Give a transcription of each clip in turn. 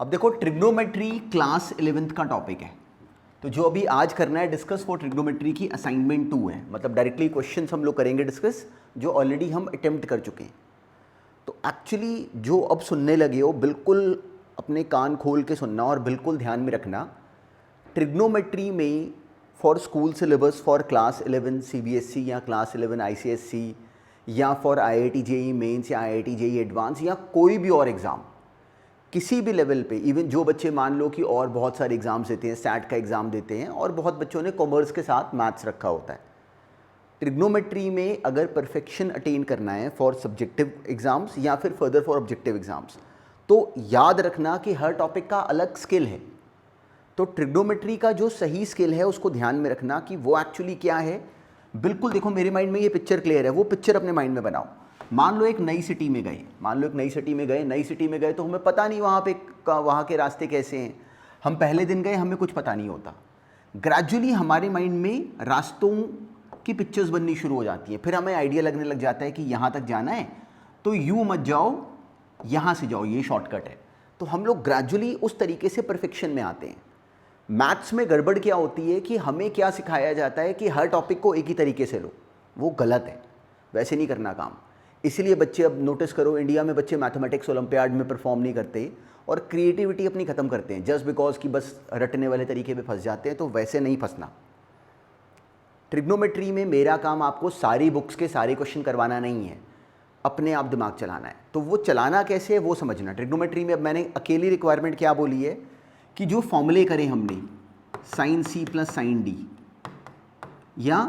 अब देखो trigonometry class 11th का टॉपिक है, तो जो अभी आज करना है डिस्कस वो ट्रिग्नोमेट्री की असाइनमेंट 2 है। मतलब डायरेक्टली क्वेश्चंस हम लोग करेंगे डिस्कस जो ऑलरेडी हम अटेम्प्ट कर चुके हैं। तो एक्चुअली जो अब सुनने लगे हो बिल्कुल अपने कान खोल के सुनना और बिल्कुल ध्यान में रखना। ट्रिग्नोमेट्री में for school syllabus for class 11 CBSE या क्लास 11 ICSE या फॉर IIT JEE मेंस या IIT JEE एडवांस या कोई भी और एग्ज़ाम किसी भी लेवल पे, इवन जो बच्चे मान लो कि और बहुत सारे एग्ज़ाम्स देते हैं, सैट का एग्ज़ाम देते हैं और बहुत बच्चों ने कॉमर्स के साथ मैथ्स रखा होता है, ट्रिग्नोमेट्री में अगर परफेक्शन अटेन करना है फॉर सब्जेक्टिव एग्ज़ाम्स या फिर फर्दर फॉर ऑब्जेक्टिव एग्ज़ाम्स, तो याद रखना कि हर टॉपिक का अलग स्किल है। तो ट्रिग्नोमेट्री का जो सही स्किल है उसको ध्यान में रखना कि वो एक्चुअली क्या है। बिल्कुल देखो मेरे माइंड में ये पिक्चर क्लियर है, वो पिक्चर अपने माइंड में बनाओ। मान लो एक नई सिटी में गए, नई सिटी में गए तो हमें पता नहीं वहाँ के रास्ते कैसे हैं। हम पहले दिन गए, हमें कुछ पता नहीं होता। ग्रेजुअली हमारे माइंड में रास्तों की पिक्चर्स बननी शुरू हो जाती है, फिर हमें आइडिया लगने लग जाता है कि यहाँ तक जाना है तो यूँ मत जाओ, यहाँ से जाओ, ये शॉर्टकट है। तो हम लोग ग्रेजुअली उस तरीके से परफेक्शन में आते हैं। मैथ्स में गड़बड़ क्या होती है कि हमें क्या सिखाया जाता है कि हर टॉपिक को एक ही तरीके से लो, वो गलत है, वैसे नहीं करना काम। इसलिए बच्चे, अब नोटिस करो, इंडिया में बच्चे मैथमेटिक्स ओलंपियाड में परफॉर्म नहीं करते और क्रिएटिविटी अपनी ख़त्म करते हैं जस्ट बिकॉज कि बस रटने वाले तरीके पे फंस जाते हैं। तो वैसे नहीं फंसना। ट्रिग्नोमेट्री में मेरा काम आपको सारी बुक्स के सारे क्वेश्चन करवाना नहीं है, अपने आप दिमाग चलाना है। तो वो चलाना कैसे है वो समझना। ट्रिग्नोमेट्री में अब मैंने अकेली रिक्वायरमेंट क्या बोली है कि जो फॉर्मूले करें हमने sine C plus sine D या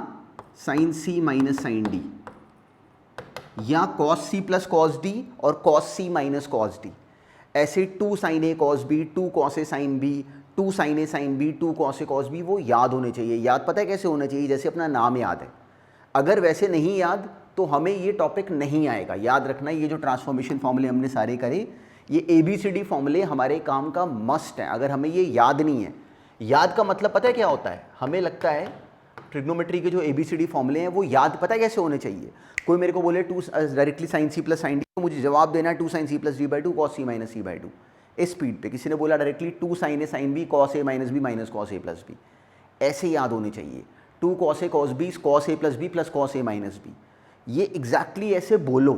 sine C minus sine D या cos C plus cos D और cos C minus cos D, ऐसे 2 sine A cos B, 2 cos A sine B, 2 sine A sine B, 2 cos A cos B, वो याद होने चाहिए। याद पता है कैसे होना चाहिए? जैसे अपना नाम याद है। अगर वैसे नहीं याद तो हमें ये टॉपिक नहीं आएगा। याद रखना, ये जो ट्रांसफॉर्मेशन फॉर्मूले हमने सारे करे, ये ABCD फॉर्मूले हमारे काम का मस्ट है। अगर हमें ये याद नहीं है, याद का मतलब पता है क्या होता है? हमें लगता है ट्रिग्नोमेट्री के जो ABCD फॉर्मूले हैं वो याद पता है कैसे होने चाहिए। कोई मेरे को बोले directly sine C plus sine D, तो मुझे जवाब देना है 2 sine C plus D by 2 cos C minus C by 2 इस स्पीड पे। किसी ने बोला डायरेक्टली 2 साइन ए साइन बी कॉस ए माइनस बी माइनस कॉस ए प्लस बी, ऐसे याद होने चाहिए। 2 cos A cos B cos A plus B plus cos A minus B, ये एग्जैक्टली ऐसे बोलो,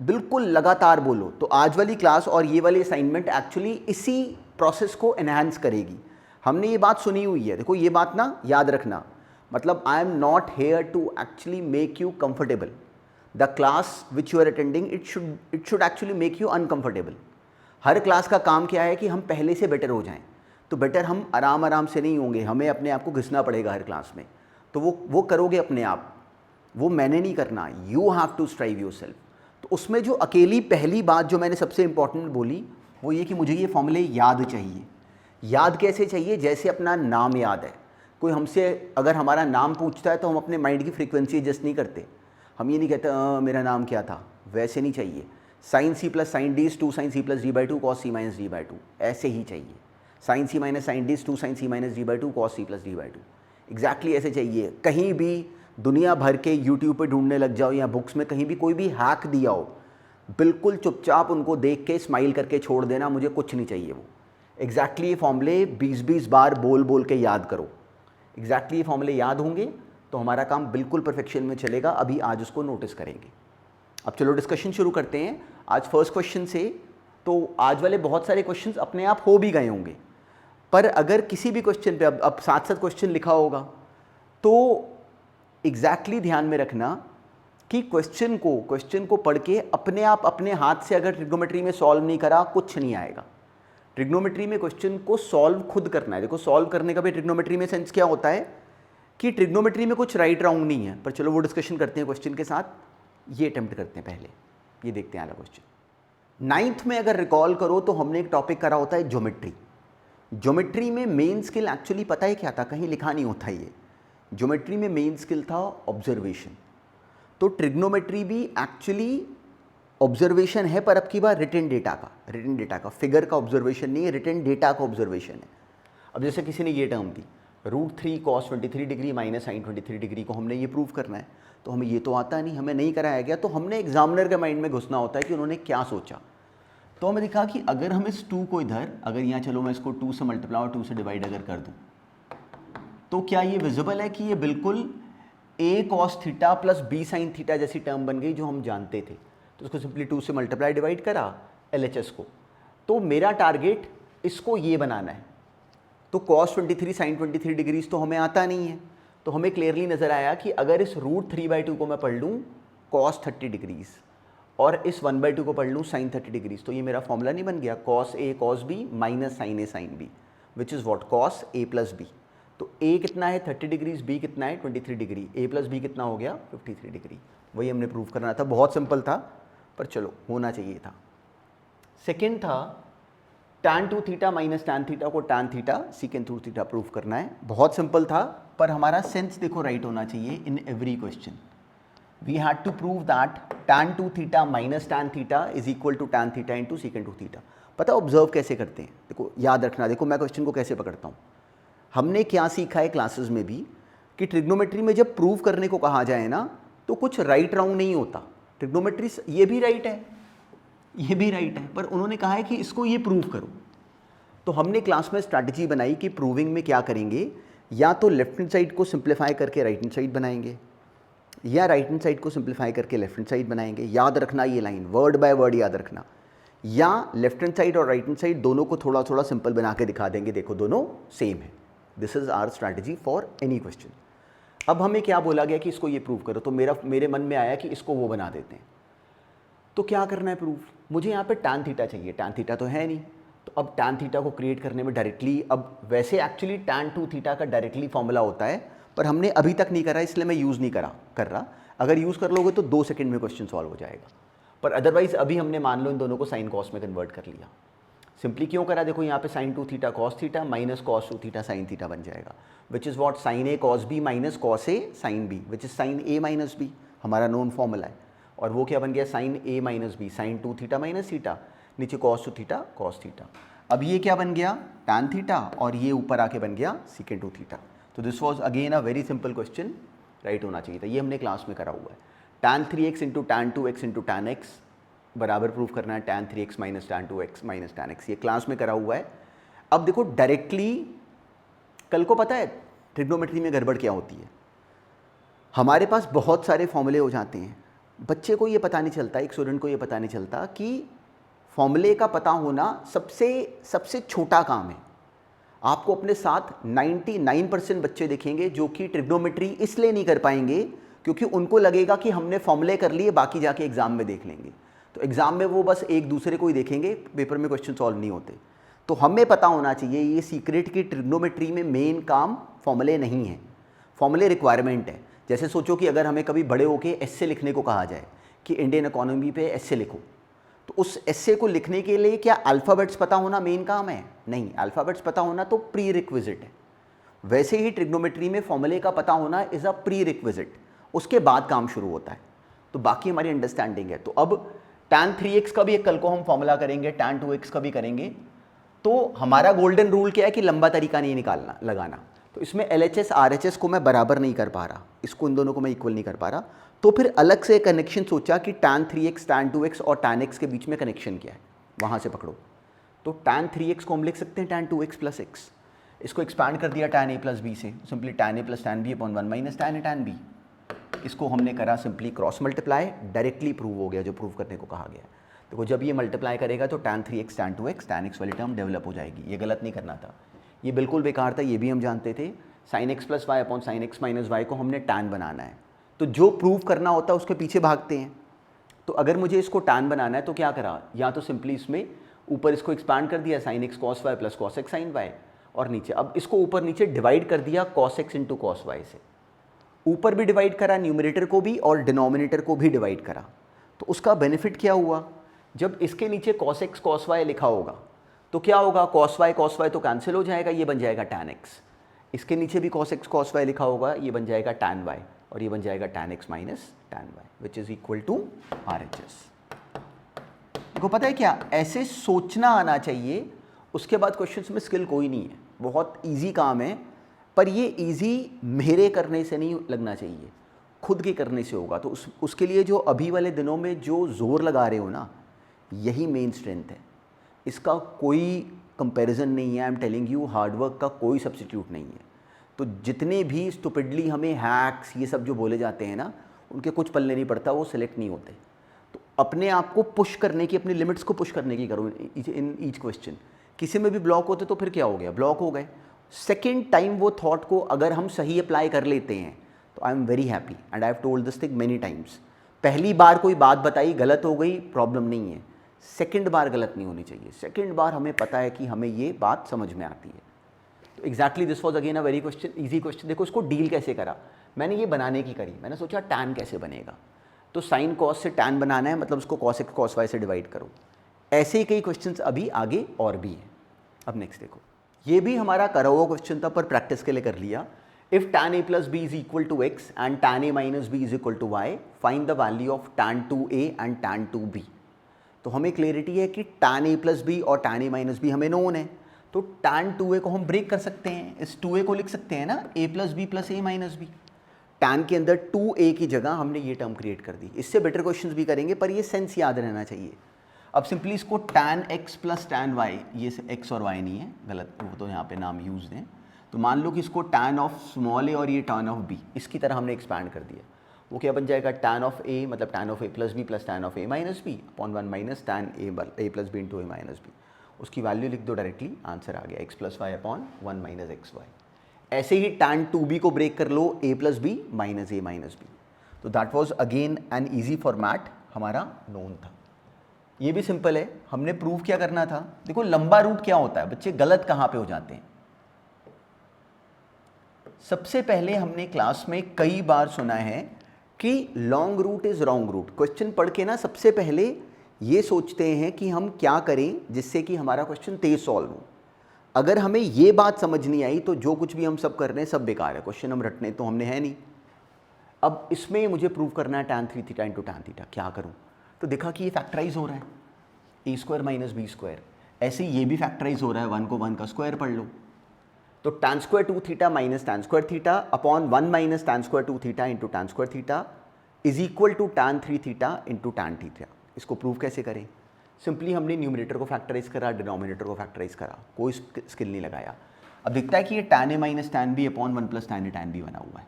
बिल्कुल लगातार बोलो। तो आज वाली क्लास और ये वाली असाइनमेंट एक्चुअली इसी प्रोसेस को एनहांस करेगी। हमने ये बात सुनी हुई है, देखो ये बात ना याद रखना। मतलब I am not here to actually make you comfortable. The class which you are attending it should actually make you uncomfortable. हर क्लास का काम क्या है कि हम पहले से बेटर हो जाएं। तो बेटर हम आराम आराम से नहीं होंगे, हमें अपने आप को घिसना पड़ेगा हर क्लास में। तो वो करोगे अपने आप, वो मैंने नहीं करना। You have to strive yourself. तो उसमें जो अकेली पहली बात जो मैंने सबसे इंपॉर्टेंट बोली वो ये कि मुझे ये फॉर्मूले याद चाहिए। याद कैसे चाहिए? जैसे अपना नाम याद है। कोई हमसे अगर हमारा नाम पूछता है तो हम अपने माइंड की फ्रीक्वेंसी एडजस्ट नहीं करते। हम ये नहीं कहते मेरा नाम क्या था, वैसे नहीं चाहिए। Sine C plus sine D is 2 sine C plus D by 2 cos C minus D by 2, ऐसे ही चाहिए। Sine C minus sine D is 2 sine C minus D by 2 cos C plus D by 2, exactly ऐसे चाहिए। कहीं भी दुनिया भर के यूट्यूब पे ढूंढने लग जाओ या बुक्स में कहीं भी कोई भी हैक दिया हो, बिल्कुल चुपचाप उनको देख के स्माइल करके छोड़ देना, मुझे कुछ नहीं चाहिए। वो एग्जैक्टली ये फॉर्मूले 20-20 बार बोल बोल के याद करो। एग्जैक्टली ये फॉर्मूले याद होंगे तो हमारा काम बिल्कुल परफेक्शन में चलेगा। अभी आज उसको नोटिस करेंगे। अब चलो डिस्कशन शुरू करते हैं आज फर्स्ट क्वेश्चन से। तो आज वाले बहुत सारे क्वेश्चन अपने आप हो भी गए होंगे, पर अगर किसी भी क्वेश्चन पे अब साथ साथ क्वेश्चन लिखा होगा तो एग्जैक्टली ध्यान में रखना कि क्वेश्चन को पढ़ के अपने आप अपने हाथ से अगर ट्रिग्नोमेट्री में सॉल्व नहीं करा कुछ नहीं आएगा। ट्रिग्नोमेट्री में क्वेश्चन को सॉल्व खुद करना है। देखो सॉल्व करने का भी ट्रिग्नोमेट्री में सेंस क्या होता है कि ट्रिग्नोमेट्री में कुछ राइट रॉन्ग नहीं है। पर चलो वो डिस्कशन करते हैं क्वेश्चन के साथ। ये अटेम्प्ट करते हैं पहले, ये देखते हैं अगला क्वेश्चन। 9th में अगर रिकॉल करो तो हमने एक टॉपिक करा होता है ज्योमेट्री। ज्योमेट्री में मेन स्किल एक्चुअली पता है क्या था? कहीं लिखा नहीं होता ये। ज्योमेट्री में मेन स्किल था ऑब्जर्वेशन। तो ट्रिग्नोमेट्री भी एक्चुअली ऑब्जर्वेशन है, पर अब की बार रिटन डेटा का, फिगर का ऑब्जर्वेशन नहीं है, रिटन डेटा का ऑब्जर्वेशन है। अब जैसे किसी ने ये टर्म दी √3 cos 23 degree minus sine 23 degree को हमने ये प्रूव करना है, तो हमें ये तो आता नहीं, हमें नहीं कराया गया। तो हमने एग्जामिनर के माइंड में घुसना होता है कि उन्होंने क्या सोचा। तो हमें दिखा कि अगर हम इस 2 को इधर, अगर यहाँ चलो मैं इसको 2 से मल्टीप्लाई और 2 से डिवाइड अगर कर दूँ, तो क्या ये विजिबल है कि ये बिल्कुल a cos theta plus b sine theta जैसी टर्म बन गई जो हम जानते थे। तो उसको सिंपली 2 से मल्टीप्लाई डिवाइड करा LHS को। तो मेरा टारगेट इसको ये बनाना है। तो cos 23 साइन 23 डिग्रीज तो हमें आता नहीं है, तो हमें क्लियरली नज़र आया कि अगर इस √3/2 को मैं पढ़ लूँ cos 30 डिग्रीज और इस 1/2 को पढ़ लूँ साइन 30 डिग्रीज, तो ये मेरा फॉर्मूला नहीं बन गया cos A cos B minus sine A sine B, which is what cos A plus B। तो A कितना है 30 डिग्रीज, B कितना है 23 डिग्री, A प्लस B कितना हो गया 53 डिग्री। वही हमने प्रूव करना था, बहुत सिंपल था पर चलो होना चाहिए था। सेकेंड था tan 2 theta minus tan theta को tan theta secant 2 theta prove करना है। बहुत सिंपल था पर हमारा सेंस देखो राइट होना चाहिए in every question. We had to prove that tan 2 theta minus tan theta is equal to tan theta into secant 2 theta. पता ऑब्जर्व कैसे करते हैं, देखो याद रखना, देखो मैं क्वेश्चन को कैसे पकड़ता हूँ। हमने क्या सीखा है क्लासेस में भी कि ट्रिग्नोमेट्री में जब प्रूव करने को कहा जाए ना तो कुछ राइट रॉन्ग नहीं होता। ट्रिग्नोमेट्री ये भी राइट है, ये भी राइट है, पर उन्होंने कहा है कि इसको ये प्रूव करो। तो हमने क्लास में स्ट्रैटेजी बनाई कि प्रूविंग में क्या करेंगे, या तो लेफ्ट हैंड साइड को सिंप्लीफाई करके राइट हैंड साइड बनाएंगे, या राइट हैंड साइड को सिंप्लीफाई करके लेफ्ट हैंड साइड बनाएंगे। याद रखना ये लाइन, वर्ड बाय वर्ड याद रखना। या लेफ्ट हैंड साइड और राइट हैंड साइड दोनों को थोड़ा थोड़ा सिंपल बना के दिखा देंगे, देखो दोनों सेम है। This is our strategy for any question. अब हमें क्या बोला गया कि इसको ये प्रूव करो, तो मेरे मन में आया कि इसको वो बना देते हैं। तो क्या करना है प्रूफ, मुझे यहाँ पे tan थीटा चाहिए, tan थीटा तो है नहीं, तो अब tan थीटा को क्रिएट करने में डायरेक्टली, अब वैसे एक्चुअली tan 2 थीटा का डायरेक्टली फॉर्मूला होता है, पर हमने अभी तक नहीं करा इसलिए मैं यूज़ नहीं कर रहा। अगर यूज़ कर लोगे तो 2 सेकंड में क्वेश्चन सॉल्व हो जाएगा, पर अदरवाइज अभी हमने मान लो इन दोनों को साइन कॉस में कन्वर्ट कर लिया। सिंपली क्यों करा, देखो यहाँ पे sine 2 theta cos theta minus cos 2 theta sine theta बन जाएगा, which is what sine A cos b minus cos A sine b, which is sine A minus b, हमारा नोन फॉर्मूला है। और वो क्या बन गया साइन ए minus b sine 2 theta minus theta, नीचे कॉस 2 थीटा कॉस थीटा। अब ये क्या बन गया tan थीटा और ये ऊपर आके बन गया सीकेंट 2 थीटा। तो this was again a very simple question, right होना चाहिए था। ये हमने क्लास में करा हुआ है। tan 3x into tan 2x into tan x बराबर प्रूफ करना है tan 3x minus tan 2x minus tan x, ये क्लास में करा हुआ है। अब देखो डायरेक्टली कल को पता है ट्रिग्नोमेट्री में गड़बड़ क्या होती है, हमारे पास बहुत सारे फॉर्मूले हो जाते हैं, बच्चे को ये पता नहीं चलता, एक स्टूडेंट को ये पता नहीं चलता कि फॉर्मूले का पता होना सबसे छोटा काम है। आपको अपने साथ 99% बच्चे देखेंगे जो कि ट्रिग्नोमेट्री इसलिए नहीं कर पाएंगे क्योंकि उनको लगेगा कि हमने फॉर्मूले कर लिए, बाकी जाके एग्जाम में देख लेंगे। तो एग्जाम में वो बस एक दूसरे को ही देखेंगे, पेपर में क्वेश्चन सॉल्व नहीं होते। तो हमें पता होना चाहिए ये सीक्रेट कि ट्रिग्नोमेट्री में मेन काम फॉर्मूले नहीं है, फॉर्मूले रिक्वायरमेंट है। जैसे सोचो कि अगर हमें कभी बड़े होके एस्से लिखने को कहा जाए कि इंडियन इकोनॉमी पे एस्से लिखो, तो उस एस्से को लिखने के लिए क्या अल्फ़ाबेट्स पता होना मेन काम है? नहीं, अल्फ़ाबेट्स पता होना तो प्री रिक्विजिट है। वैसे ही ट्रिग्नोमेट्री में फॉर्मूले का पता होना इज़ अ प्री रिक्विजिट, उसके बाद काम शुरू होता है। तो बाकी हमारी अंडरस्टैंडिंग है। तो अब tan 3x का भी एक कल को हम फॉर्मूला करेंगे, tan 2x का भी करेंगे। तो हमारा गोल्डन रूल क्या है कि लंबा तरीका नहीं निकालना लगाना। तो इसमें LHS RHS को मैं बराबर नहीं कर पा रहा, इसको इन दोनों को मैं इक्वल नहीं कर पा रहा, तो फिर अलग से कनेक्शन सोचा कि tan 3x tan 2x और tan x के बीच में कनेक्शन क्या है, वहाँ से पकड़ो। तो tan 3x को हम लिख सकते हैं tan 2x प्लस x, इसको एक्सपैंड कर दिया tan a प्लस b से, simply tan a plus tan b upon 1 minus tan a tan b। इसको हमने करा simply cross multiply, directly prove हो गया जो प्रूव करने को कहा गया। देखो जब ये मल्टीप्लाई करेगा तो tan 3x tan 2x tan x वाली टर्म डेवलप हो जाएगी, ये गलत नहीं करना था, ये बिल्कुल बेकार था, ये भी हम जानते थे। Sine x plus y upon sine x minus y को हमने tan बनाना है, तो जो प्रूव करना होता है उसके पीछे भागते हैं। तो अगर मुझे इसको tan बनाना है तो क्या करा, या तो सिंपली इसमें ऊपर इसको एक्सपांड कर दिया sine x cos y plus cos x sine y, और नीचे अब इसको ऊपर नीचे डिवाइड कर दिया cos x into cos y से, ऊपर भी डिवाइड करा न्यूमरेटर को भी और डिनोमिनेटर को भी डिवाइड करा। तो उसका बेनिफिट क्या हुआ, जब इसके नीचे कॉस एक्स कॉस वाई लिखा होगा तो क्या होगा, कॉस वाई तो कैंसिल हो जाएगा, ये बन जाएगा tan x। इसके नीचे भी कॉस एक्स कॉस वाई लिखा होगा, ये बन जाएगा tan y, और ये बन जाएगा tan x minus tan y, which is equal to RHS। देखो पता है क्या, ऐसे सोचना आना चाहिए, उसके बाद क्वेश्चंस में स्किल कोई नहीं है, बहुत इजी काम है, पर ये इजी मेरे करने से नहीं लगना चाहिए, खुद के करने से होगा। तो उसके लिए जो अभी वाले दिनों में जो जोर लगा रहे हो ना, यही मेन स्ट्रेंथ है, इसका कोई कंपैरिजन नहीं है। I am telling you, hard work का कोई सब्स्टिट्यूट नहीं है। तो जितने भी स्टुपिडली हमें हैक्स ये सब जो बोले जाते हैं ना, उनके कुछ पल्ले नहीं पड़ता, वो सिलेक्ट नहीं होते। तो अपने आप को पुश करने की, अपनी लिमिट्स को पुश करने की करो इन ईच क्वेश्चन। किसी में भी ब्लॉक होते तो फिर क्या हो गया, ब्लॉक हो गए। सेकेंड टाइम वो थॉट को अगर हम सही अप्लाई कर लेते हैं तो I am very happy and I have told this thing many times. पहली बार कोई बात बताई, गलत हो गई, प्रॉब्लम नहीं है। सेकेंड बार गलत नहीं होनी चाहिए। सेकेंड बार हमें पता है कि हमें ये बात समझ में आती है। तो exactly this was again a very question, easy question. देखो इसको डील कैसे करा, मैंने ये बनाने की करी। मैंने सोचा टैन कैसे बनेगा, तो साइन कॉस से टैन बनाना है, मतलब उसको कॉस एक्स कॉस वाई से डिवाइड करो। ऐसे ही कई क्वेश्चंस अभी आगे और भी हैं। अब नेक्स्ट देखो, ये भी हमारा करा हुआ क्वेश्चन था पर प्रैक्टिस के लिए कर लिया। If tan a plus b is equal to x and tan a minus b is equal to y, find the value of tan 2a and tan 2b। तो हमें क्लियरिटी है कि tan a plus b और tan a minus b हमें known है, तो tan 2a को हम ब्रेक कर सकते हैं। इस 2a को लिख सकते हैं ना a plus b plus a minus b। tan के अंदर 2a की जगह हमने ये टर्म क्रिएट कर दी। इससे बेटर क्वेश्चंस भी करेंगे पर ये सेंस याद रहना चाहिए। अब सिंपली इसको tan x plus tan y, ये x और y नहीं है, गलत, वो तो यहाँ पे नाम यूज दें। तो मान लो कि इसको tan ऑफ स्मॉल ए और ये tan ऑफ b, इसकी तरह हमने एक्सपैंड कर दिया। वो क्या बन जाएगा, tan ऑफ a मतलब tan of a plus b plus tan of a minus b upon 1 minus tan a plus b into a minus b। उसकी वैल्यू लिख दो डायरेक्टली, आंसर आ गया x plus y upon 1 minus x y. ऐसे ही tan 2b को break कर लो, a plus b minus a minus b। तो that was again an easy format, हमारा नोन था। ये भी सिंपल है, हमने प्रूव क्या करना था। देखो लंबा रूट क्या होता है, बच्चे गलत कहाँ पे हो जाते हैं। सबसे पहले हमने क्लास में कई बार सुना है कि long route is wrong route. Question पढ़ के ना सबसे पहले ये सोचते हैं कि हम क्या करें जिससे कि हमारा क्वेश्चन तेज सॉल्व हो। अगर हमें ये बात समझ नहीं आई तो जो कुछ भी हम सब कर रहे हैं सब बेकार है, क्वेश्चन हम रटने तो हमने है नहीं। अब इसमें मुझे प्रूव करना है tan 3 theta into tan theta, क्या करूँ। तो देखा कि ये फैक्टराइज हो रहा है, ए स्क्वायर माइनस बी स्क्वायर। ऐसे ये भी फैक्टराइज हो रहा है, 1 को 1 का स्क्वायर पढ़ लो। तो tan square 2 theta minus tan square theta upon 1 minus tan square 2 theta into tan square theta is equal to tan 3 theta into tan theta. इसको प्रूव कैसे करें, सिंपली हमने न्यूमरेटर को फैक्टराइज करा, डिनोमिनेटर को फैक्टराइज करा, कोई स्किल नहीं लगाया। अब दिखता है कि ये tan a minus tan b upon 1 plus tan a tan b बना हुआ है,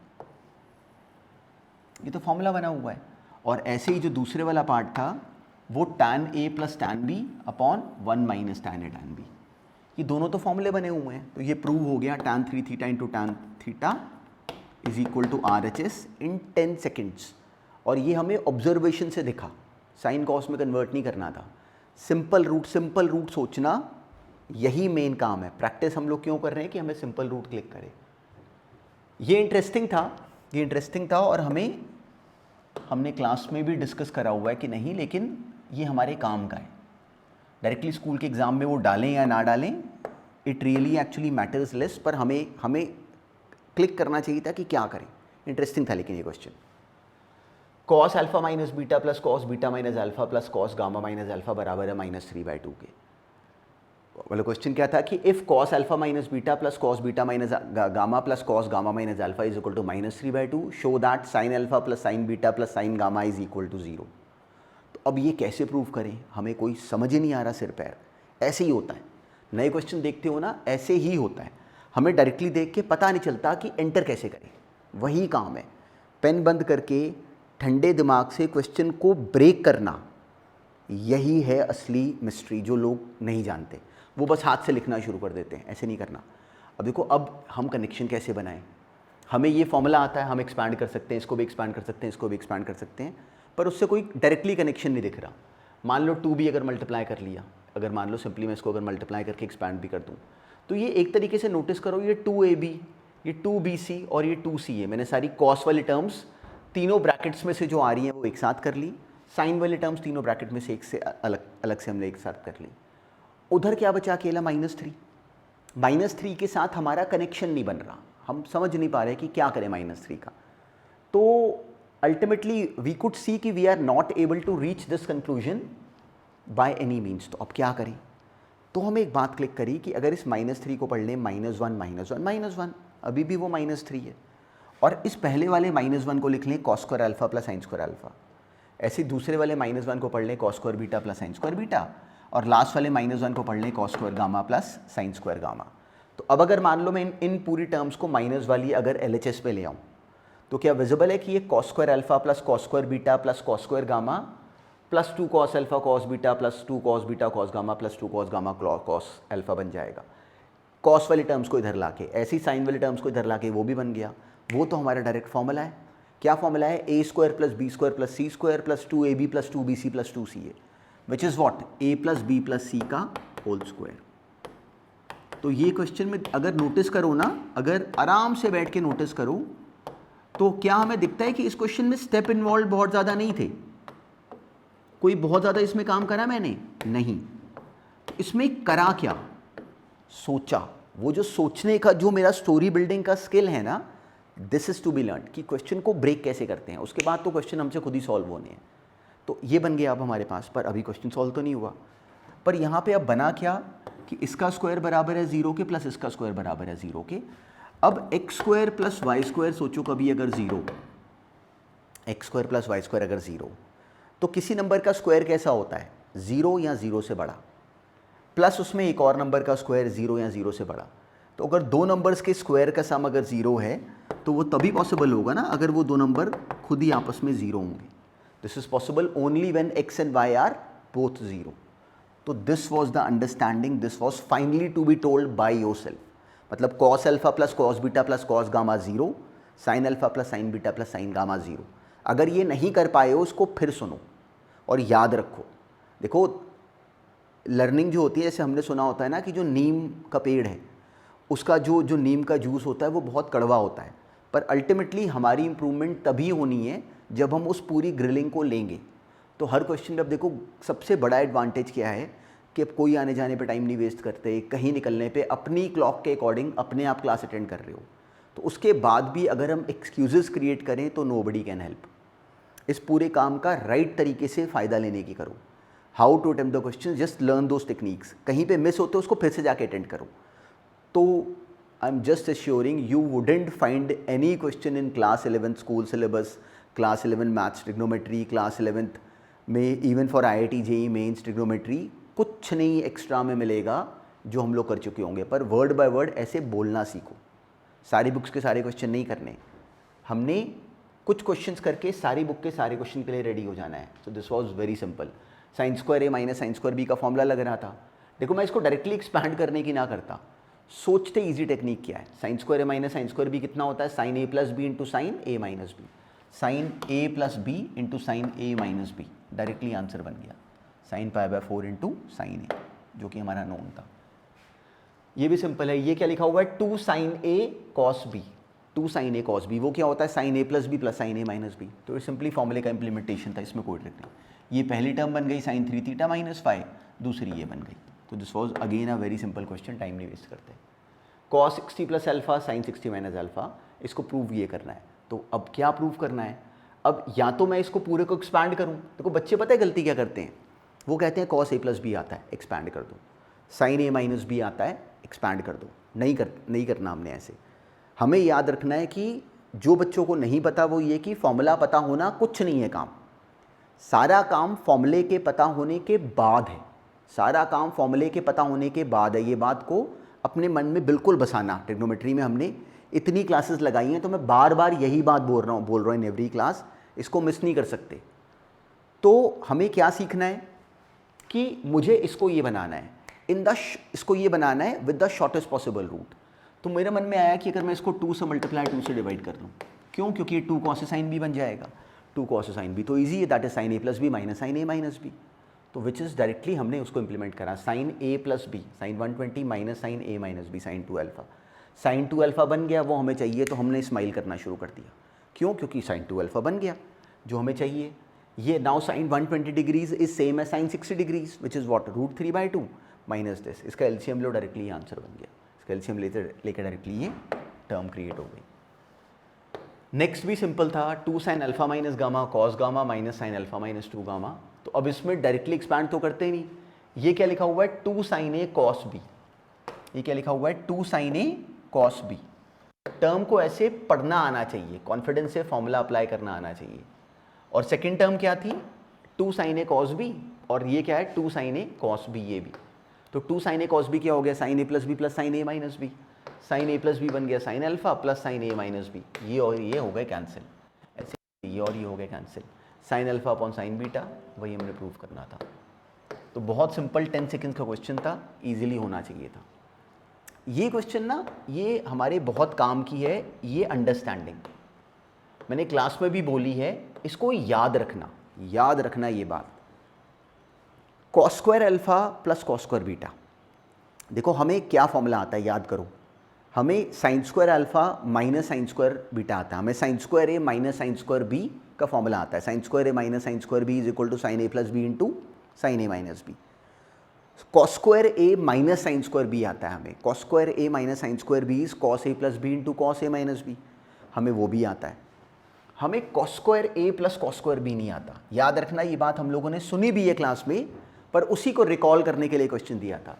ये तो फॉर्मूला बना हुआ है। और ऐसे ही जो दूसरे वाला पार्ट था वो tan a plus tan b upon 1 minus tan a tan b, ये दोनों तो फॉर्मूले बने हुए हैं। तो ये प्रूव हो गया tan 3 theta into tan theta is equal to RHS in 10 seconds. और ये हमें ऑब्जर्वेशन से दिखा, साइन कॉस में कन्वर्ट नहीं करना था। सिंपल रूट सोचना यही मेन काम है। प्रैक्टिस हम लोग क्यों कर रहे हैं कि हमें सिंपल रूट क्लिक करें। ये इंटरेस्टिंग था और हमने क्लास में भी डिस्कस करा हुआ है कि नहीं, लेकिन ये हमारे काम का है। डायरेक्टली स्कूल के एग्ज़ाम में वो डालें या ना डालें, it really actually matters less, पर हमें क्लिक करना चाहिए था कि क्या करें। इंटरेस्टिंग था लेकिन ये question. Cos alpha minus beta plus cos beta minus alpha plus cos gamma minus alpha बराबर है -3/2 के। वाला क्वेश्चन क्या था कि if cos alpha minus beta plus cos beta minus gamma plus cos gamma minus alpha is equal to -3/2, show that sine alpha plus sine beta plus sine gamma is equal to 0। तो अब ये कैसे prove करें, हमें कोई समझ ही नहीं आ रहा, सिर पैर। ऐसे ही होता है, नए क्वेश्चन देखते हो ना, ऐसे ही होता है। हमें डायरेक्टली देख के पता नहीं चलता कि एंटर कैसे करें। वही काम है, पेन बंद करके ठंडे दिमाग से क्वेश्चन को ब्रेक करना, यही है असली मिस्ट्री। जो लोग नहीं जानते वो बस हाथ से लिखना शुरू कर देते हैं, ऐसे नहीं करना। अब देखो, अब हम कनेक्शन कैसे बनाएं। हमें ये फॉर्मूला आता है, हम एक्सपैंड कर सकते हैं, इसको भी एक्सपैंड कर सकते हैं, इसको भी एक्सपैंड कर सकते हैं, पर उससे कोई डायरेक्टली कनेक्शन नहीं दिख रहा। मान लो 2b अगर मल्टीप्लाई कर लिया, अगर मान लो सिंपली मैं इसको अगर मल्टीप्लाई करके एक्सपैंड भी कर दूँ, तो ये एक तरीके से नोटिस करो, ये 2ab, ये 2bc और ये 2ca, मैंने सारी कॉस वाली टर्म्स तीनों ब्रैकेट्स में से जो आ रही हैं वो एक साथ कर ली। साइन वाली टर्म्स तीनों ब्रैकेट में से एक से अलग से हमने एक साथ कर ली। उधर क्या बचा, अकेला -3। -3 के साथ हमारा कनेक्शन नहीं बन रहा, हम समझ नहीं पा रहे कि क्या करें -3 का। तो अल्टीमेटली वी कुड सी कि we are not able to reach this conclusion by any means. तो अब क्या करें, तो हम एक बात क्लिक करी कि अगर इस -3 को पढ़ लें -1 अभी भी वो -3 है, और इस पहले वाले -1 को लिख लें cos square alpha plus sine square alpha. ऐसे दूसरे वाले -1 को पढ़ लें cos square beta plus sine square beta, और लास्ट वाले -1 को पढ़ लें cos square gamma plus sine square gamma. तो अब अगर मान लो मैं इन पूरी टर्म्स को माइनस वाली अगर LHS पे ले आऊँ तो क्या विजिबल है कि ये cos square alpha plus cos square beta plus cos square gamma plus 2 cos alpha cos beta plus 2 cos beta cos gamma plus 2 cos gamma cos alpha बन जाएगा। कॉस वाली टर्म्स को इधर लाके, ऐसी साइन वाली टर्म्स को इधर लाके वो भी बन गया। वो तो हमारा डायरेक्ट फॉर्मूला है। क्या फॉर्मूला है? a square plus b square plus c square plus 2ab plus 2bc plus 2ca, which is what? a plus B plus c का होल स्क्वायर। तो ये क्वेश्चन में अगर नोटिस करो ना, अगर आराम से बैठ के नोटिस करो तो क्या हमें दिखता है कि इस क्वेश्चन में स्टेप इन्वॉल्व बहुत ज़्यादा नहीं थे। कोई बहुत ज़्यादा इसमें काम करा मैंने? नहीं। इसमें करा क्या? सोचा। वो जो सोचने का जो मेरा स्टोरी बिल्डिंग का स्किल है ना, this is to be learn, कि क्वेश्चन को ब्रेक कैसे करते हैं। उसके बाद तो क्वेश्चन हमसे खुद ही सॉल्व होने हैं। तो ये बन गया अब हमारे पास, पर अभी क्वेश्चन सॉल्व तो नहीं हुआ। पर यहाँ पे अब बना क्या कि इसका स्क्वायर बराबर है 0 के प्लस इसका स्क्वायर बराबर है 0 के। अब x square plus y square सोचो कभी अगर 0, x square plus y square अगर 0, तो किसी नंबर का स्क्वायर कैसा होता है? 0 या 0 से बड़ा, प्लस उसमें एक और नंबर का स्क्वायर 0 या 0 से बड़ा। तो अगर दो नंबर्स के स्क्वायर का सम अगर 0 है तो वो तभी पॉसिबल होगा ना अगर वो दो नंबर खुद ही आपस में 0 होंगे। This is possible only when x and y are both 0। तो this was the understanding, this was finally to be told by yourself. मतलब cos alpha plus cos beta plus cos gamma 0, sine alpha plus sine beta plus sine gamma 0। अगर ये नहीं कर पाए हो उसको फिर सुनो और याद रखो। देखो लर्निंग जो होती है, जैसे हमने सुना होता है ना कि जो नीम का पेड़ है उसका जो नीम का जूस होता है वो बहुत कड़वा होता है, पर अल्टीमेटली हमारी इंप्रूवमेंट तभी होनी है जब हम उस पूरी ग्रिलिंग को लेंगे। तो हर क्वेश्चन में अब देखो सबसे बड़ा एडवांटेज क्या है कि अब कोई आने जाने पे टाइम नहीं वेस्ट करते, कहीं निकलने पे अपनी क्लॉक के अकॉर्डिंग अपने आप क्लास अटेंड कर रहे हो। तो उसके बाद भी अगर हम एक्सक्यूजेस क्रिएट करें तो नोबडी कैन हेल्प। इस पूरे काम का राइट तरीके से फ़ायदा लेने की करो। How to attempt the question, just learn those techniques. कहीं पे मिस होते उसको फिर से जाके अटेंड करो। तो I am just assuring you wouldn't find any question in class 11 school syllabus, class 11 maths trigonometry, class 11th में even for IIT JEE Mains trigonometry, कुछ नहीं एक्स्ट्रा में मिलेगा जो हम लोग कर चुके होंगे। पर वर्ड बाय वर्ड ऐसे बोलना सीखो। सारी बुक्स के सारे क्वेश्चन नहीं करने, हमने कुछ क्वेश्चंस करके सारी बुक के सारे क्वेश्चन के लिए रेडी हो जाना है। So this was very simple. Sine square A minus sine square b का फॉर्मूला लग रहा था। देखो मैं इसको डायरेक्टली एक्सपैंड करने की ना करता, सोचते इजी टेक्निक क्या है। साइन स्क्वायर ए माइनस साइन स्क्वायर बी कितना होता है? साइन ए प्लस बी इंटू साइन ए माइनस बी, साइन ए प्लस बी इंटू साइन ए माइनस बी। डायरेक्टली आंसर बन गया sine pi by 4 into sine a, जो कि हमारा नोन था। ये भी सिंपल है। ये क्या लिखा हुआ है? 2 साइन ए कॉस बी, 2 साइन ए कॉस बी, वो क्या होता है? साइन ए प्लस बी प्लस साइन ए माइनस बी। तो ये सिंपली फॉर्मूले का इंप्लीमेंटेशन था, इसमें कोई ट्रिक नहीं। ये पहली टर्म बन गई साइन 3 थीटा माइनस 5, दूसरी ये बन गई। तो this was again a very simple question, time नहीं वेस्ट करते। Cos 60 plus alpha sign 60 minus alpha, इसको प्रूव ये करना है। तो अब क्या प्रूव करना है? अब या तो मैं इसको पूरे को एक्सपैंड करूँ। देखो बच्चे पता है गलती क्या करते हैं, वो कहते हैं कॉस ए प्लस बी आता है, एक्सपैंड कर दो। साइन ए माइनस बी आता है, एक्सपैंड कर दो। नहीं करना हमने ऐसे। हमें याद रखना है कि जो बच्चों को नहीं पता वो ये कि फॉर्मूला पता होना कुछ नहीं है काम, सारा काम फॉर्मूले के पता होने के बाद है। सारा काम फॉर्मूले के पता होने के बाद है। ये बात को अपने मन में बिल्कुल बसाना। ट्रिग्नोमेट्री में हमने इतनी क्लासेस लगाई हैं तो मैं बार बार यही बात बोल रहा हूँ इन एवरी क्लास, इसको मिस नहीं कर सकते। तो हमें क्या सीखना है कि मुझे इसको ये बनाना है, इसको ये बनाना है with the shortest possible route. तो मेरे मन में आया कि अगर मैं इसको 2 से मल्टीप्लाई 2 से डिवाइड कर लूँ, क्यों? क्योंकि ये 2 कॉस साइन बी बन जाएगा। 2 कॉस साइन बी तो ईजी है, that is sine A plus B minus sine A minus b. तो विच इज़ डायरेक्टली हमने उसको इंप्लीमेंट करा, साइन ए plus b sine 120 minus sine ए minus b sine 2 alpha. Sine 2 alpha बन गया, वो हमें चाहिए तो हमने स्माइल करना शुरू कर दिया। क्यों? क्योंकि साइन 2 अल्फा बन गया जो हमें चाहिए। ये now sine 120 degrees is same as sine 60 degrees which is what √3/2 minus this. इसका एलसीएम लो, डायरेक्टली आंसर बन गया। इसका एलसीएम लेकर डायरेक्टली ये टर्म क्रिएट हो गई। नेक्स्ट भी सिंपल था, 2 sine alpha minus gamma cos gamma minus sine alpha minus 2 gamma. तो अब इसमें डायरेक्टली एक्सपैंड तो करते ही नहीं। ये क्या लिखा हुआ है? 2 साइन ए कॉस बी। ये क्या लिखा हुआ है? 2 साइन ए कॉस बी। टर्म को ऐसे पढ़ना आना चाहिए, कॉन्फिडेंस से फॉर्मूला अप्लाई करना आना चाहिए। और सेकेंड टर्म क्या थी? 2 sin a cos b, और ये क्या है 2 sin a cos b, ये भी। तो 2 sin a cos b क्या हो गया, sin a plus B plus sine A minus b. Sine A plus b बन गया sin अल्फा प्लस साइन ए माइनस बी, ये और ये हो गए कैंसिल, ऐसे ये और ये हो गए cancel. Sine alpha upon sine beta, वही हमने प्रूव करना था। तो बहुत सिंपल 10 सेकेंड का क्वेश्चन था, ईजिली होना चाहिए था। ये क्वेश्चन ना ये हमारे बहुत काम की है, ये अंडरस्टैंडिंग मैंने क्लास में भी बोली है, इसको याद रखना ये बात। Cos square alpha plus cos square beta, देखो हमें क्या फॉर्मूला आता है याद करो, हमें sine square alpha minus sine square beta आता है, हमें साइन स्क्वायर ए माइनस साइन स्क्वायर बी का फॉर्मूला आता है। Sine square A minus sine square b is equal to sine A plus b into sine A minus b. Cos square A minus sine square b आता है हमें, cos square A minus sine square b is cos A plus b into cos A minus b, हमें वो भी आता है। हमें cos square ए plus cos square b नहीं आता। याद रखना ये बात हम लोगों ने सुनी भी है क्लास में, पर उसी को रिकॉल करने के लिए क्वेश्चन दिया था।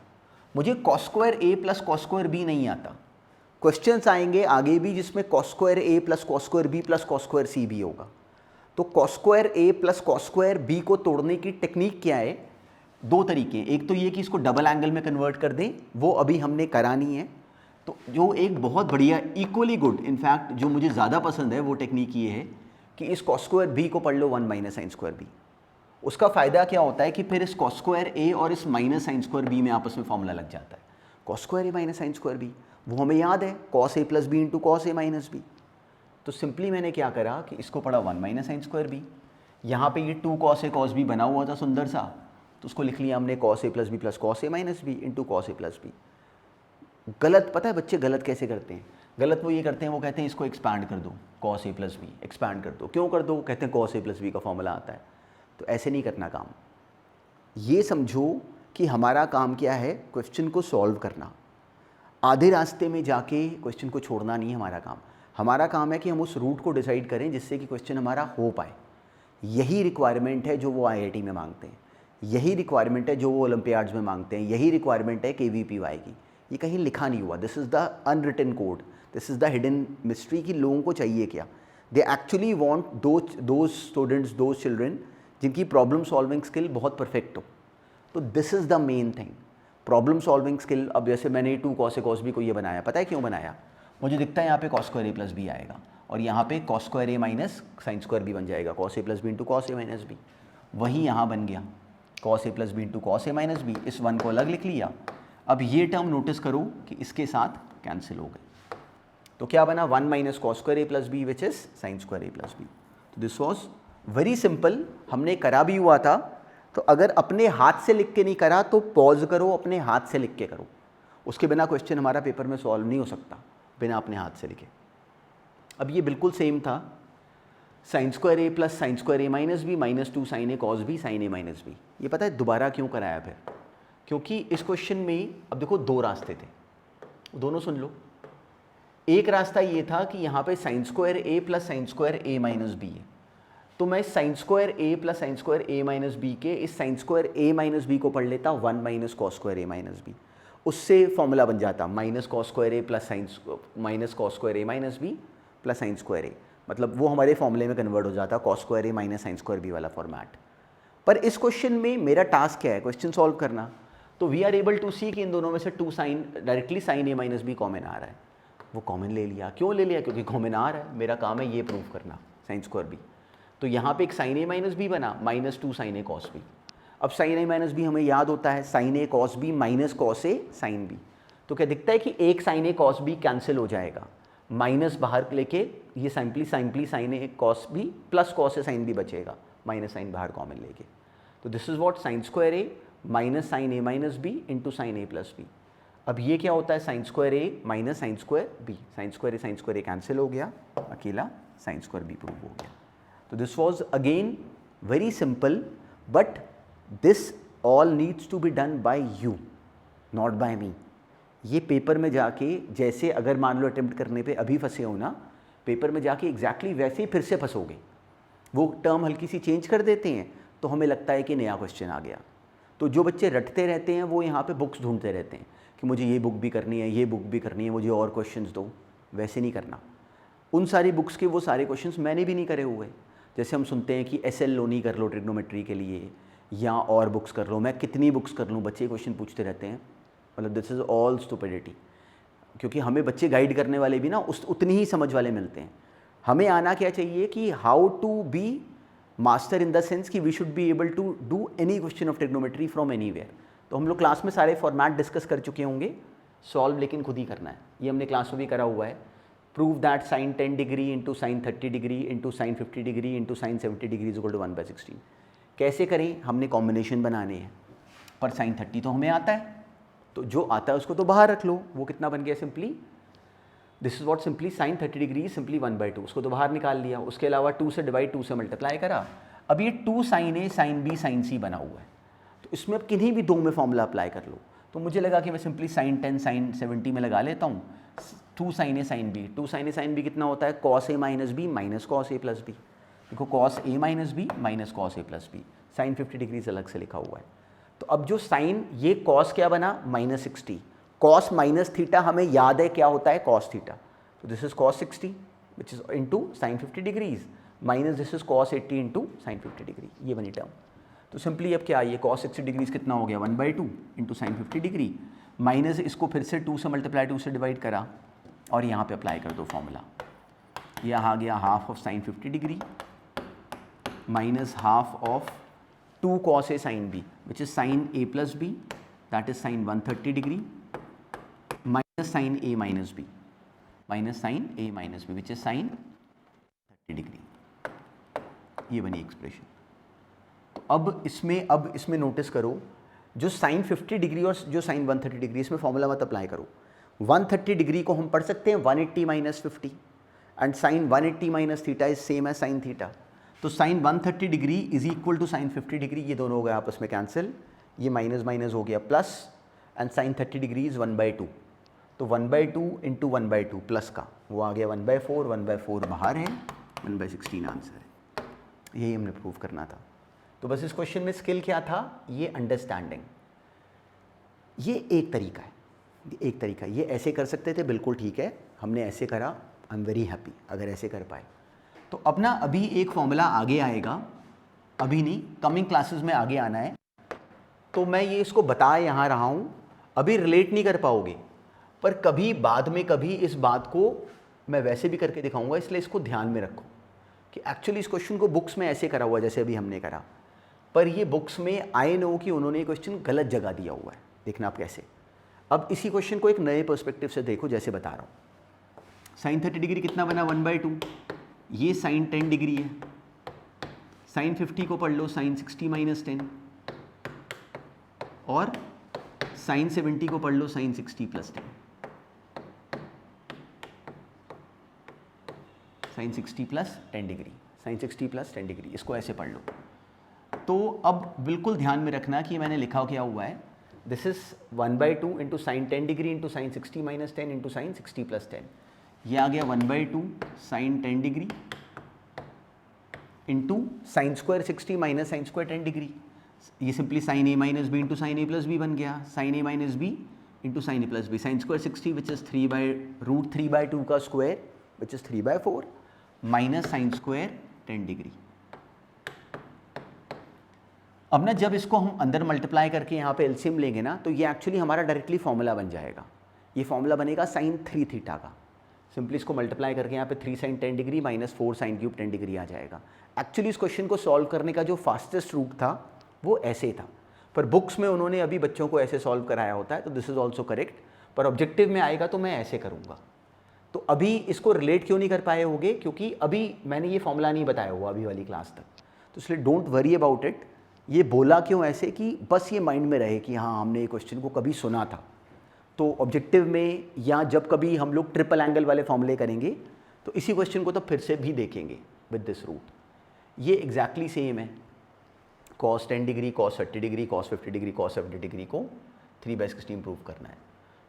मुझे कॉस स्क्वायर ए प्लस कॉस स्क्वायर बी नहीं आता। क्वेश्चंस आएंगे आगे भी जिसमें कॉस स्क्वायर ए plus cos square b plus cos square c भी होगा। तो कॉस स्क्वायर ए प्लस कॉस स्क्वायर बी को तोड़ने की टेक्निक क्या है, दो तरीके, एक तो ये कि इसको डबल एंगल में कन्वर्ट कर दें, वो अभी हमने करानी है। तो जो एक बहुत बढ़िया इक्वली गुड, इनफैक्ट जो मुझे ज़्यादा पसंद है वो टेक्निक ये है कि इस कॉस स्क्वायर बी को पढ़ लो 1 माइनस साइन स्क्वायर बी। उसका फ़ायदा क्या होता है कि फिर इस कॉस स्क्वायर ए और इस माइनस साइन स्क्वायर बी में आपस में फॉर्मूला लग जाता है। कॉस स्क्वायर ए माइनस साइन स्क्वायर बी वो हमें याद है, cos A plus b into cos A minus b. तो सिंपली मैंने क्या करा कि इसको पढ़ा 1 माइनस साइन स्क्वायर बी, यहाँ पे ये 2 कॉस ए कॉस बी बना हुआ था सुंदर सा, तो उसको लिख लिया हमने cos A plus B plus cos A minus B into cos A plus B. गलत, पता है बच्चे गलत कैसे करते हैं, गलत वो ये करते हैं, वो कहते हैं इसको एक्सपैंड कर दो, cos A plus B expand कर दो। क्यों कर दो, कहते हैं कॉस ए प्लस बी का फॉर्मूला आता है। तो ऐसे नहीं करना काम। ये समझो कि हमारा काम क्या है, क्वेश्चन को सॉल्व करना। आधे रास्ते में जाके क्वेश्चन को छोड़ना नहीं हमारा काम। हमारा काम है कि हम उस रूट को डिसाइड करें जिससे कि क्वेश्चन हमारा हो पाए। यही रिक्वायरमेंट है जो वो आईआईटी में मांगते हैं, यही रिक्वायरमेंट है जो वो ओलंपियाड्स में मांगते हैं, यही रिक्वायरमेंट है KVPY की। ये कहीं लिखा नहीं हुआ, this is the unwritten code, this is the hidden mystery कि लोगों को चाहिए क्या। They actually want those students, those children जिनकी प्रॉब्लम सॉल्विंग स्किल बहुत परफेक्ट हो। तो this is the main thing, problem solving skill. अब जैसे मैंने 2 कॉस ए कॉस बी को ये बनाया, पता है क्यों बनाया, मुझे दिखता है यहाँ पे कॉस स्क्वायर ए प्लस बी आएगा और यहाँ पे कॉस स्क्वायर ए माइनस साइन स्क्वायर बी बन जाएगा, cos A plus b into cos A minus B. वही यहाँ बन गया cos A plus b into cos A minus B, इस 1 को अलग लिख लिया। अब ये टर्म नोटिस करो कि इसके साथ कैंसिल हो गए, तो क्या बना 1 minus cos square A plus B which is sine square A plus b. तो दिस वॉज वेरी सिंपल, हमने करा भी हुआ था। तो अगर अपने हाथ से लिख के नहीं करा तो पॉज करो, अपने हाथ से लिख के करो, उसके बिना क्वेश्चन हमारा पेपर में सॉल्व नहीं हो सकता बिना अपने हाथ से लिखे। अब ये बिल्कुल सेम था, साइन स्क्वायर ए प्लस साइन स्क्वायर ए माइनस बी माइनस 2 साइन ए कॉस बी साइन ए माइनस बी। ये पता है दोबारा क्यों कराया फिर, क्योंकि इस क्वेश्चन में अब देखो 2 रास्ते थे, दोनों सुन लो। एक रास्ता ये था कि यहाँ पे साइन स्क्वायर ए प्लस साइन स्क्वायर ए माइनस बी है, तो मैं साइन स्क्वायर ए प्लस साइन स्क्वायर ए माइनस बी के इस साइन स्क्वायर ए माइनस बी को पढ़ लेता 1 माइनस कॉस स्क्वायर ए माइनस बी। उससे फॉर्मूला बन जाता minus cos square A plus minus cos square A minus B plus sine square A, मतलब वो हमारे फॉर्मूले में कन्वर्ट हो जाता कॉस स्क्वायर ए माइनस साइन स्क्वायर बी वाला फॉर्मेट। पर इस क्वेश्चन में मेरा टास्क क्या है, क्वेश्चन सॉल्व करना। तो वी आर एबल टू सी कि इन दोनों में से 2 साइन डायरेक्टली साइन ए माइनस बी कॉमन आ रहा है, वो कॉमन ले लिया। क्यों ले लिया, क्योंकि कॉमन आ रहा है, मेरा काम है ये प्रूव करना साइन स्क्वायर बी। तो यहाँ पे एक साइन ए माइनस बी बना माइनस 2 साइन ए कॉस बी। अब साइन ए माइनस बी हमें याद होता है साइन ए कॉस बी माइनस कॉस ए साइन बी। तो क्या दिखता है कि एक साइन ए कॉस बी कैंसिल हो जाएगा, माइनस बाहर लेके ये सिंपली साइन ए कॉस बी प्लस कॉस ए साइन बी बचेगा, माइनस साइन बाहर कॉमन लेके। तो this is what sign square A minus sine A minus B into sine A plus B. अब ये क्या होता है sine square A minus sine square B, sine square A cancel हो गया, अकेला साइन स्क्वायर बी प्रूव हो गया। तो this was again very simple, but this all needs to be done by you, not by me. ये paper में जाके जैसे अगर मान लो अटेम्प्ट करने पे अभी फंसे हो ना, पेपर में जाके एग्जैक्टली वैसे ही फिर से फंसोगे। वो टर्म हल्की सी चेंज कर देते हैं तो हमें लगता है कि नया क्वेश्चन आ गया। तो जो बच्चे रटते रहते हैं वो यहाँ पे बुक्स ढूंढते रहते हैं कि मुझे ये बुक भी करनी है, ये बुक भी करनी है, मुझे और क्वेश्चंस दो। वैसे नहीं करना, उन सारी बुक्स के वो सारे क्वेश्चंस मैंने भी नहीं करे हुए। जैसे हम सुनते हैं कि SL लोनी कर लो ट्रिग्नोमेट्री के लिए, या और बुक्स कर लो, मैं कितनी बुक्स कर लूँ, बच्चे क्वेश्चन पूछते रहते हैं। मतलब दिस इज़ ऑल स्टुपिडिटी, क्योंकि हमें बच्चे गाइड करने वाले भी ना उतनी ही समझ वाले मिलते हैं। हमें आना क्या चाहिए कि how to be master in the sense कि we should be able to do any question of trigonometry from anywhere. तो हम लोग क्लास में सारे फॉर्मेट डिस्कस कर चुके होंगे, सॉल्व लेकिन खुद ही करना है। ये हमने क्लास में भी करा हुआ है। Prove that sine 10 degree into sine 30 degree into sine 50 degree into sine 70 degree is equal to 1/16। कैसे करें? हमने कॉम्बिनेशन बनाने हैं, पर साइन 30 तो हमें आता है, तो जो आता है उसको तो बाहर रख लो। वो कितना बन गया? Simply this is what simply sine 30 degree simply 1/2, उसको तो बाहर निकाल लिया। उसके अलावा 2 से डिवाइड, 2 से मल्टीप्लाई करा। अब ये 2 साइन ए साइन बी साइन सी बना हुआ है, तो इसमें अब किन्हीं भी दो में फॉर्मूला अप्लाई कर लो। तो मुझे लगा कि मैं सिंपली साइन 10 साइन 70 में लगा लेता हूँ। 2 साइन ए साइन बी, 2 साइन ए साइन बी कितना होता है? Cos A minus B minus cos A plus B. देखो cos A minus B minus cos A plus b, sign 50 degree से अलग से लिखा हुआ है। तो अब जो साइन, ये कॉस क्या बना? -60। कॉस माइनस थीटा हमें याद है क्या होता है? Cos theta. तो this is cos 60 which is into sine 50 degrees minus this is cos 80 into sine 50 degree, ये बनी टर्म। तो सिंपली अब क्या, ये कॉस 60 डिग्रीज कितना हो गया? 1/2 इंटू साइन 50 डिग्री माइनस इसको फिर से 2 से मल्टीप्लाई 2 से डिवाइड करा और यहाँ पे अप्लाई कर दो फॉर्मूला। यह आ गया half of sine 50 degree minus half of 2 cos a sin b which is sin a plus b, that is sin 130 degree minus sin a minus b which is sin 30 degree। ये बनी expression. अब इसमें notice करो, जो sin 50 degree और जो sin 130 degree, इसमें formula मत अप्लाई करो। 130 डिग्री को हम पढ़ सकते हैं 180 minus 50 and sin 180 minus theta is same as sin theta. तो sine 130 degree is equal to sine 50 degree, ये दोनों हो गए आपस में कैंसिल, ये माइनस माइनस हो गया plus, and sine 30 degree is 1/2। तो 1/2 इंटू 1/2 प्लस का वो आ गया 1/4, 1/4 बाहर है, 1/16 आंसर है। यही हमने प्रूव करना था। तो बस इस क्वेश्चन में स्किल क्या था? ये अंडरस्टैंडिंग। ये एक तरीका है, ये ऐसे कर सकते थे, बिल्कुल ठीक है, हमने ऐसे करा, आई एम वेरी हैप्पी अगर ऐसे कर पाए। तो अब ना अभी एक फॉर्मूला आगे आएगा, अभी नहीं, कमिंग क्लासेस में आगे आना है, तो मैं ये इसको बता यहाँ रहा हूँ, अभी रिलेट नहीं कर पाओगे, पर कभी बाद में कभी इस बात को मैं वैसे भी करके दिखाऊंगा, इसलिए इसको ध्यान में रखो कि एक्चुअली इस क्वेश्चन को बुक्स में ऐसे करा हुआ जैसे अभी हमने करा, पर ये बुक्स में आई नो कि उन्होंने क्वेश्चन गलत जगह दिया हुआ है। देखना आप कैसे। अब इसी क्वेश्चन को एक नए पर्सपेक्टिव से देखो, जैसे बता रहा हूँ। साइन 30 डिग्री कितना बना? 1/2। ये साइन 10 डिग्री है, साइन 50 को पढ़ लो साइन 60 माइनस 10, और साइन 70 को पढ़ लो sine 60 plus 10, sine 60 plus 10 degree, sine 60 plus 10 degree, इसको ऐसे पढ़ लो। तो अब बिल्कुल ध्यान में रखना कि मैंने लिखा क्या हुआ है, this is 1/2 into sine 10 degree into sine 60 minus 10 into sine 60 plus 10। ये आ गया 1/2 sine 10 degree into sine square 60 minus sine square 10 degree. ये सिंपली साइन ए माइनस बी इंटू साइन ए प्लस बी बन गया, sine A minus B into sine A plus b, sine square 60 which is √3/2 का square which is 3/4 minus sine square 10 degree. अब ना जब इसको हम अंदर मल्टीप्लाई करके यहाँ पे एलसीएम लेंगे ना, तो ये एक्चुअली हमारा डायरेक्टली फॉर्मूला बन जाएगा। ये फॉर्मूला बनेगा साइन 3 थीटा का। सिंपली इसको मल्टीप्लाई करके यहाँ पे 3 sine 10 degree minus 4 sine cube 10 degree आ जाएगा। एक्चुअली इस क्वेश्चन को सॉल्व करने का जो फास्टेस्ट रूट था वो ऐसे था, पर बुक्स में उन्होंने अभी बच्चों को ऐसे सॉल्व कराया होता है, तो दिस इज ऑल्सो करेक्ट, पर ऑब्जेक्टिव में आएगा तो मैं ऐसे करूँगा। तो अभी इसको रिलेट क्यों नहीं कर पाए होगे? क्योंकि अभी मैंने ये फॉर्मूला नहीं बताया हुआ अभी वाली क्लास तक, तो इसलिए डोंट वरी अबाउट इट। ये बोला क्यों ऐसे कि बस ये माइंड में रहे कि हाँ हमने ये क्वेश्चन को कभी सुना था। तो ऑब्जेक्टिव में या जब कभी हम लोग ट्रिपल एंगल वाले फॉर्मूले करेंगे तो इसी क्वेश्चन को तो फिर से भी देखेंगे विद दिस रूट। ये एग्जैक्टली सेम है, cos 10 degree, cos 30 degree, cos 50 degree, cos 70 degree को 3/16 इम्प्रूव करना है।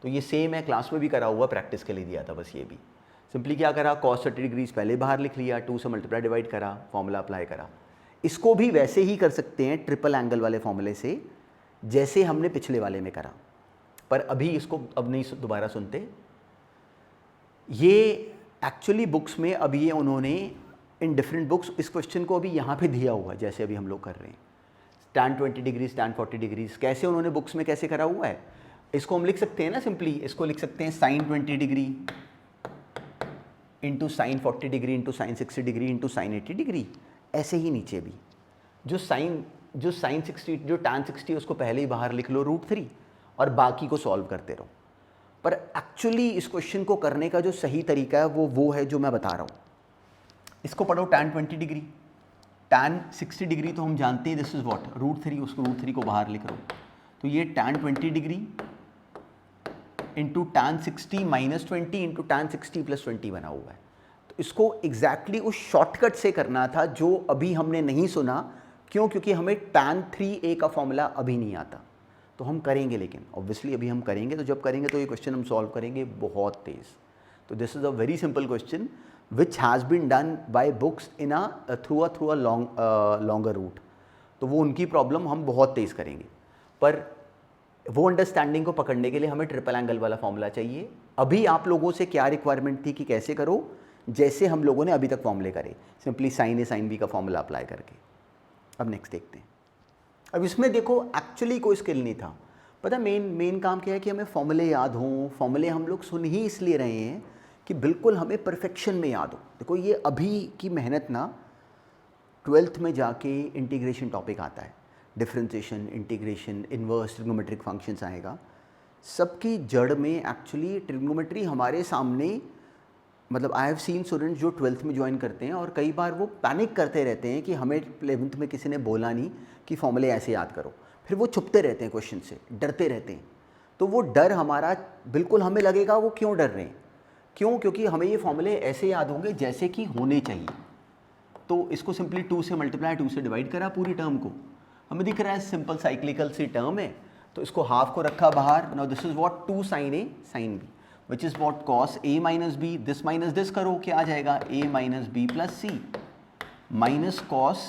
तो ये सेम है, क्लास में भी करा हुआ, प्रैक्टिस के लिए दिया था बस। ये भी सिंपली क्या करा, cos 30 डिग्रीज पहले बाहर लिख लिया, 2 से मल्टीप्लाई डिवाइड करा, फॉर्मूला अप्लाई करा। इसको भी वैसे ही कर सकते हैं ट्रिपल एंगल वाले फॉर्मूले से जैसे हमने पिछले वाले में करा, पर अभी इसको अब नहीं दोबारा सुनते। ये एक्चुअली बुक्स में अब ये उन्होंने इन डिफरेंट बुक्स। इस क्वेश्चन को अभी यहाँ पे दिया हुआ है जैसे अभी हम लोग कर रहे हैं, tan 20 डिग्रीज tan 40 डिग्रीज, कैसे उन्होंने बुक्स में कैसे करा हुआ है। इसको हम लिख सकते हैं ना सिंपली, इसको लिख सकते हैं sin 20 degree into sign 40 degree into sine 60 degree into sign 80 degree. ऐसे ही नीचे भी जो साइन 60 जो tan 60 है उसको पहले ही बाहर लिख लो √3 और बाकी को सॉल्व करते रहो। पर एक्चुअली इस क्वेश्चन को करने का जो सही तरीका है वो है जो मैं बता रहा हूँ। इसको पढ़ो tan 20 डिग्री, tan 60 डिग्री तो हम जानते हैं दिस इज व्हाट √3, उसको √3 को बाहर लिख रहा हूँ। तो ये tan 20 degree into tan 60 minus 20 into tan 60 plus 20 बना हुआ है। तो इसको एग्जैक्टली उस शॉर्टकट से करना था जो अभी हमने नहीं सुना। क्यों? क्योंकि हमें tan 3a का फॉर्मूला अभी नहीं आता। तो हम करेंगे, लेकिन ऑब्वियसली अभी हम करेंगे। तो जब करेंगे तो ये क्वेश्चन हम सॉल्व करेंगे बहुत तेज़। तो this is a very simple question which has been done by books in through a longer route. तो वो उनकी प्रॉब्लम हम बहुत तेज़ करेंगे, पर वो अंडरस्टैंडिंग को पकड़ने के लिए हमें ट्रिपल एंगल वाला फॉर्मूला चाहिए। अभी आप लोगों से क्या रिक्वायरमेंट थी कि कैसे करो, जैसे हम लोगों ने अभी तक फॉर्मूले करे, सिंपली साइन ए साइन बी का फॉर्मूला अप्लाई करके। अब नेक्स्ट देखते हैं। अब इसमें देखो एक्चुअली कोई स्किल नहीं था। पता मेन काम क्या है कि हमें फॉर्मूले याद हों। फॉर्मूले हम लोग सुन ही इसलिए रहे हैं कि बिल्कुल हमें परफेक्शन में याद हो। देखो ये अभी की मेहनत ना 12th में जाके इंटीग्रेशन टॉपिक आता है, differentiation, integration, inverse, trigonometric functions आएगा। सबकी जड़ में एक्चुअली ट्रिग्नोमेट्री हमारे सामने, मतलब आई हैव सीन स्टूडेंट्स जो 12th में ज्वाइन करते हैं और कई बार वो पैनिक करते रहते हैं कि हमें 11th में किसी ने बोला नहीं कि फॉर्मूले ऐसे याद करो। फिर वो छुपते रहते हैं क्वेश्चन से, डरते रहते हैं। तो वो डर हमारा बिल्कुल हमें लगेगा वो क्यों डर रहे हैं। क्यों? क्योंकि हमें ये फॉर्मूले ऐसे याद होंगे जैसे कि होने चाहिए। तो इसको सिंपली 2 से मल्टीप्लाई 2 से डिवाइड करा पूरी टर्म को, हमें दिख रहा है सिंपल साइक्लिकल सी टर्म है। तो इसको हाफ को रखा बाहर। Now this is what 2 sin a sin b which is what cos a minus B. This minus this करो, क्या आ जाएगा a minus B plus C minus cos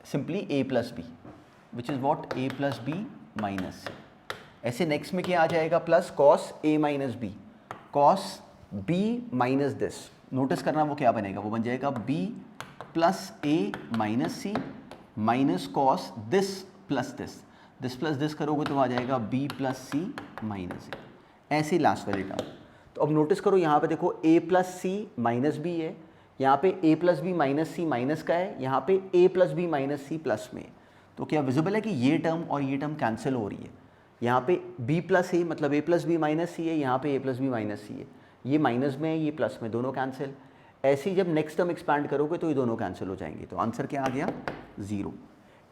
simply a plus B which is what a plus B minus C. ऐसे next में क्या आ जाएगा plus cos a minus B cos b minus this. Notice करना वो क्या बनेगा, वो बन जाएगा b plus a minus c minus cos this plus this plus this करोगे तो आ जाएगा b plus C minus a. ऐसे लास्ट वाली टर्म। तो अब नोटिस करो यहाँ पे देखो a plus C minus B है, यहाँ पे a plus B minus c minus का है, यहाँ पे a plus B minus c plus में। तो क्या विजिबल है कि ये टर्म और ये टर्म कैंसिल हो रही है। यहाँ पे b प्लस ए मतलब a प्लस बी माइनस सी है, यहाँ पे a प्लस बी माइनस सी है, ये माइनस में है ये प्लस में, दोनों कैंसिल। ऐसे ही जब नेक्स्ट टर्म एक्सपैंड करोगे तो ये दोनों कैंसिल हो जाएंगे। तो आंसर क्या आ गया 0।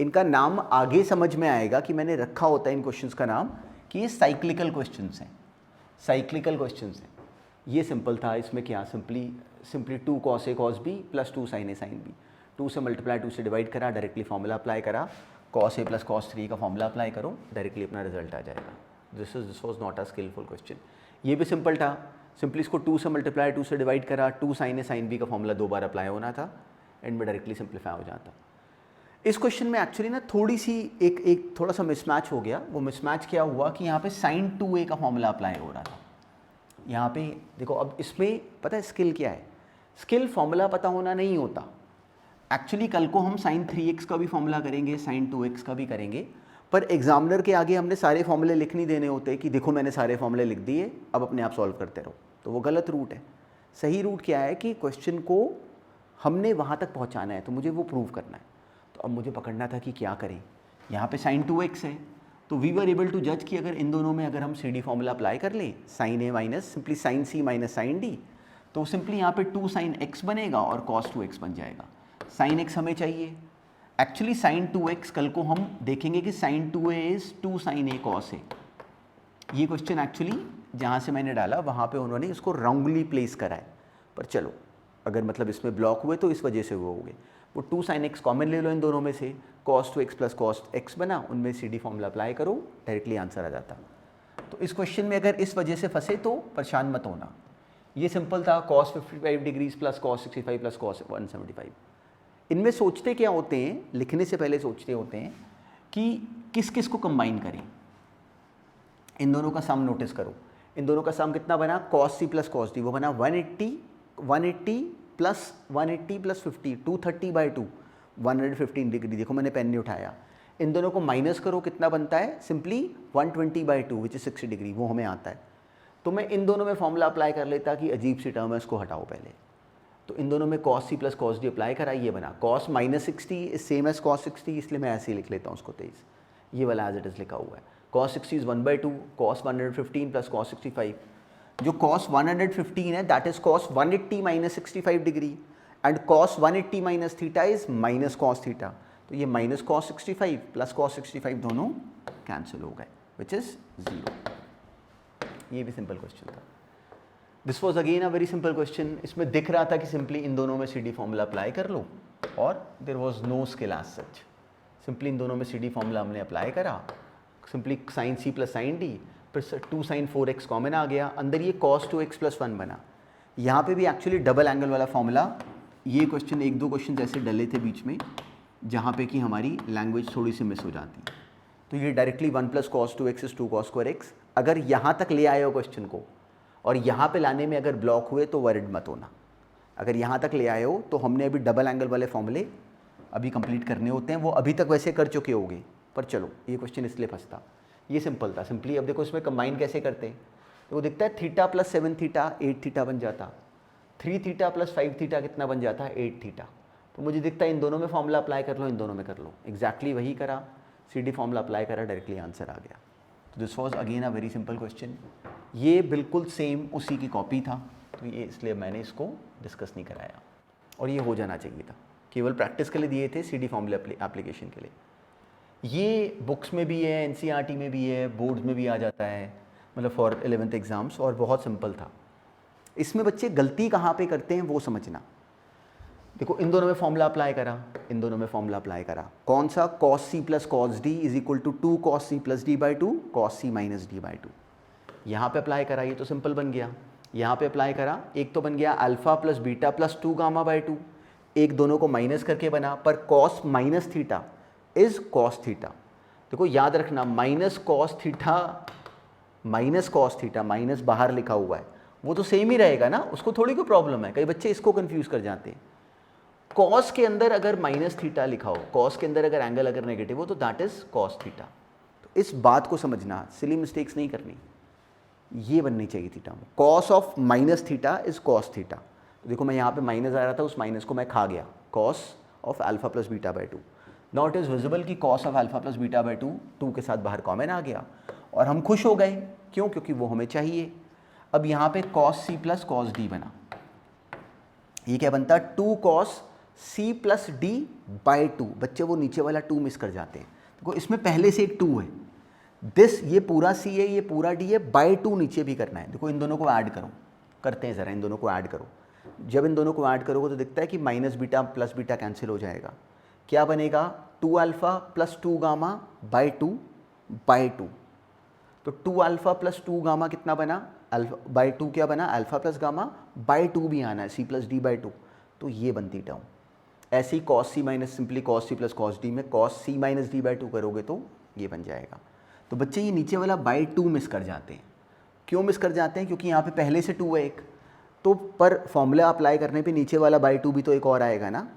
इनका नाम आगे समझ में आएगा कि मैंने रखा होता है इन क्वेश्चंस का नाम कि ये साइक्लिकल क्वेश्चंस हैं, साइक्लिकल क्वेश्चंस हैं। ये सिंपल था, इसमें क्या simply 2 cos a cos b plus 2 sin a sin b, 2 से मल्टीप्लाई 2 से डिवाइड करा, डायरेक्टली फॉर्मूला अप्लाई करा, cos a प्लस cos 3 का फॉर्मूला अप्लाई करो, डायरेक्टली अपना रिजल्ट आ जाएगा। This was not a skillful question. ये भी सिंपल था, सिंपली इसको 2 से मल्टीप्लाई 2 से डिवाइड करा, 2 sin a sin b का फॉर्मूला 2 बार अप्लाई होना था, एंड में डायरेक्टली सिंप्लीफाई हो जाता। इस क्वेश्चन में एक्चुअली ना थोड़ी सी एक थोड़ा सा मिसमैच हो गया। वो मिसमैच क्या हुआ कि यहाँ पे sin 2a का फॉर्मूला अप्लाई हो रहा था। यहाँ पे देखो, अब इसमें पता है स्किल क्या है, स्किल फॉर्मूला पता होना नहीं होता। एक्चुअली कल को हम sin 3x का भी फॉर्मूला करेंगे, sin 2x का भी करेंगे, पर एग्जामिनर के आगे हमने सारे फॉर्मूले लिख नहीं देने होते कि देखो मैंने सारे फॉर्मूले लिख दिए, अब अपने आप सॉल्व करते रहो। तो वो गलत रूट है। सही रूट क्या है कि क्वेश्चन को हमने वहाँ तक पहुँचाना है, तो मुझे वो प्रूव करना है। तो अब मुझे पकड़ना था कि क्या करें। यहाँ पे sin 2x है, तो वी वर एबल टू जज कि अगर इन दोनों में अगर हम सी डी फॉर्मूला अप्लाई कर लें, sin a minus simply sin c minus sin d, तो सिंपली यहाँ पे 2 sin x बनेगा और cos 2x बन जाएगा। sin x हमें चाहिए, एक्चुअली sin 2x कल को हम देखेंगे कि sin 2a is 2 sin a cos a। ये क्वेश्चन एक्चुअली जहाँ से मैंने डाला वहाँ पे उन्होंने इसको रॉन्गली प्लेस करा है, पर चलो अगर मतलब इसमें ब्लॉक हुए तो इस वजह से वो हो गए। वो 2 sin x कॉमन ले लो इन दोनों में से, cos 2x plus cos x बना, उनमें सी डी फॉर्मूला अप्लाई करो, डायरेक्टली आंसर आ जाता। तो इस क्वेश्चन में अगर इस वजह से फंसे तो परेशान मत होना। ये सिंपल था, cos 55 degrees plus cos 65 plus cos 175। इनमें सोचते क्या होते हैं, लिखने से पहले सोचते होते हैं कि किस किस को कंबाइन करें। इन दोनों का सम नोटिस करो, इन दोनों का सम कितना बना, cos c plus cos d, वो बना 180 प्लस 180 प्लस 50 230/2 115 डिग्री। देखो मैंने पेन नहीं उठाया। इन दोनों को माइनस करो, कितना बनता है? सिंपली 120/2 विच इज 60 डिग्री, वो हमें आता है। तो मैं इन दोनों में फॉर्मूला अप्लाई कर लेता कि अजीब सी टर्म है, इसको हटाओ पहले। तो इन दोनों में cos c plus cos d apply करा, ये बना cos -60 is same as cos 60, इसलिए मैं ऐसे ही लिख लेता हूँ उसको 23। ये वाला एज इट इज़ लिखा हुआ है। cos 60 is 1/2 cos 115 plus cos 65। जो cos 115 है that is cos 180 minus 65 degree, and cos 180 minus theta is minus cos theta. तो ये माइनस cos 65 प्लस cos 65 दोनों कैंसिल हो गए, विच इज 0। ये भी सिंपल क्वेश्चन था। This was again a very simple question. इसमें दिख रहा था कि सिंपली इन दोनों में सी डी फॉर्मूला अप्लाई कर लो, और there was no skill as such. Simply इन दोनों में सी डी फॉर्मूला हमने अप्लाई करा, simply sine C plus sine D, फिर 2 sin 4x कॉमन आ गया, अंदर ये cos 2x प्लस 1 बना। यहाँ पे भी एक्चुअली डबल एंगल वाला फॉर्मूला, ये क्वेश्चन 1-2 क्वेश्चन ऐसे डले थे बीच में जहाँ पे कि हमारी लैंग्वेज थोड़ी सी मिस हो जाती। तो ये directly 1 plus cos 2x is 2 cos square x। अगर यहाँ तक ले आए हो क्वेश्चन को और यहाँ पे लाने में अगर ब्लॉक हुए तो वरिड मत होना। अगर यहाँ तक ले आए हो तो हमने अभी डबल एंगल वाले फॉर्मूले अभी कंप्लीट करने होते हैं, वो अभी तक वैसे कर चुके होगे, पर चलो ये क्वेश्चन इसलिए फंसता। ये सिंपल था। सिंपली अब देखो इसमें कंबाइन कैसे करते हैं। तो वो दिखता है थीटा प्लस 7 थीटा 8 थीटा बन जाता, 3 थीटा प्लस 5 थीटा कितना बन जाता है? 8 थीटा। तो मुझे दिखता है इन दोनों में फॉर्मूला अप्लाई कर लो, इन दोनों में कर लो। एग्जैक्टली वही करा, सी डी फॉर्मूला अप्लाई करा, डायरेक्टली आंसर आ गया। तो this was again a very simple question. ये बिल्कुल सेम उसी की कॉपी था, तो ये इसलिए मैंने इसको डिस्कस नहीं कराया, और ये हो जाना चाहिए था। केवल प्रैक्टिस के लिए दिए थे, सी डी फॉर्मूला एप्लीकेशन के लिए। ये बुक्स में भी है, एनसीईआरटी में भी है, बोर्ड्स में भी आ जाता है, मतलब फॉर 11th एग्ज़ाम्स, और बहुत सिंपल था। इसमें बच्चे गलती कहाँ पे करते हैं वो समझना। देखो इन दोनों में फॉर्मूला अप्लाई करा, इन दोनों में फॉर्मूला अप्लाई करा, कौन सा? cos c plus cos d is equal to 2 cos c plus d/2 cos c minus d/2। यहाँ पे अप्लाई करा, ये तो सिंपल बन गया। यहाँ पे अप्लाई करा, एक तो बन गया अल्फा प्लस बीटा प्लस 2 गामा/2, एक दोनों को माइनस करके बना, पर cos minus theta is cos theta. देखो याद रखना, माइनस cos थीटा माइनस बाहर लिखा हुआ है, वो तो सेम ही रहेगा ना, उसको थोड़ी कोई प्रॉब्लम है। कई बच्चे इसको कंफ्यूज कर जाते हैं। cos के अंदर अगर माइनस थीटा लिखा हो, cos के अंदर अगर एंगल अगर नेगेटिव हो तो दैट इज cos थीटा। तो इस बात को समझना, सिली मिस्टेक्स नहीं करनी, ये बननी चाहिए थीटा में। cos of minus theta is cos theta. तो देखो मैं यहाँ पे माइनस आ रहा था, उस माइनस को मैं खा गया, cos of alpha plus beta. Now it is visible कि cos of alpha plus beta 2 के साथ बाहर कॉमन आ गया, और हम खुश हो गए। क्यों? क्योंकि वो हमें चाहिए। अब यहाँ पे cos c plus cos d बना, ये क्या बनता? 2 cos c प्लस d/2। बच्चे वो नीचे वाला 2 मिस कर जाते हैं। देखो इसमें पहले से एक 2 है, दिस ये पूरा c है, ये पूरा d है, /2 नीचे भी करना है। देखो इन दोनों को ऐड करो, करते हैं ज़रा, इन दोनों को ऐड करो। जब इन दोनों को ऐड करोगे तो दिखता है कि minus beta plus beta cancel हो जाएगा। क्या बनेगा? 2 अल्फ़ा प्लस 2 गामा/2। तो 2 अल्फ़ा प्लस 2 गामा कितना बना? अल्फा/2 क्या बना? अल्फ़ा प्लस गामा/2 भी आना है, c प्लस d/2। तो ये बनती टर्म। ऐसे ही cos c minus simply cos c plus cos d में cos c माइनस d/2 करोगे तो ये बन जाएगा। तो बच्चे ये नीचे वाला /2 मिस कर जाते हैं। क्यों मिस कर जाते हैं? क्योंकि यहाँ पे पहले से 2 है एक, तो पर फॉर्मूला अप्लाई करने पे नीचे वाला /2 भी तो एक और आएगा ना,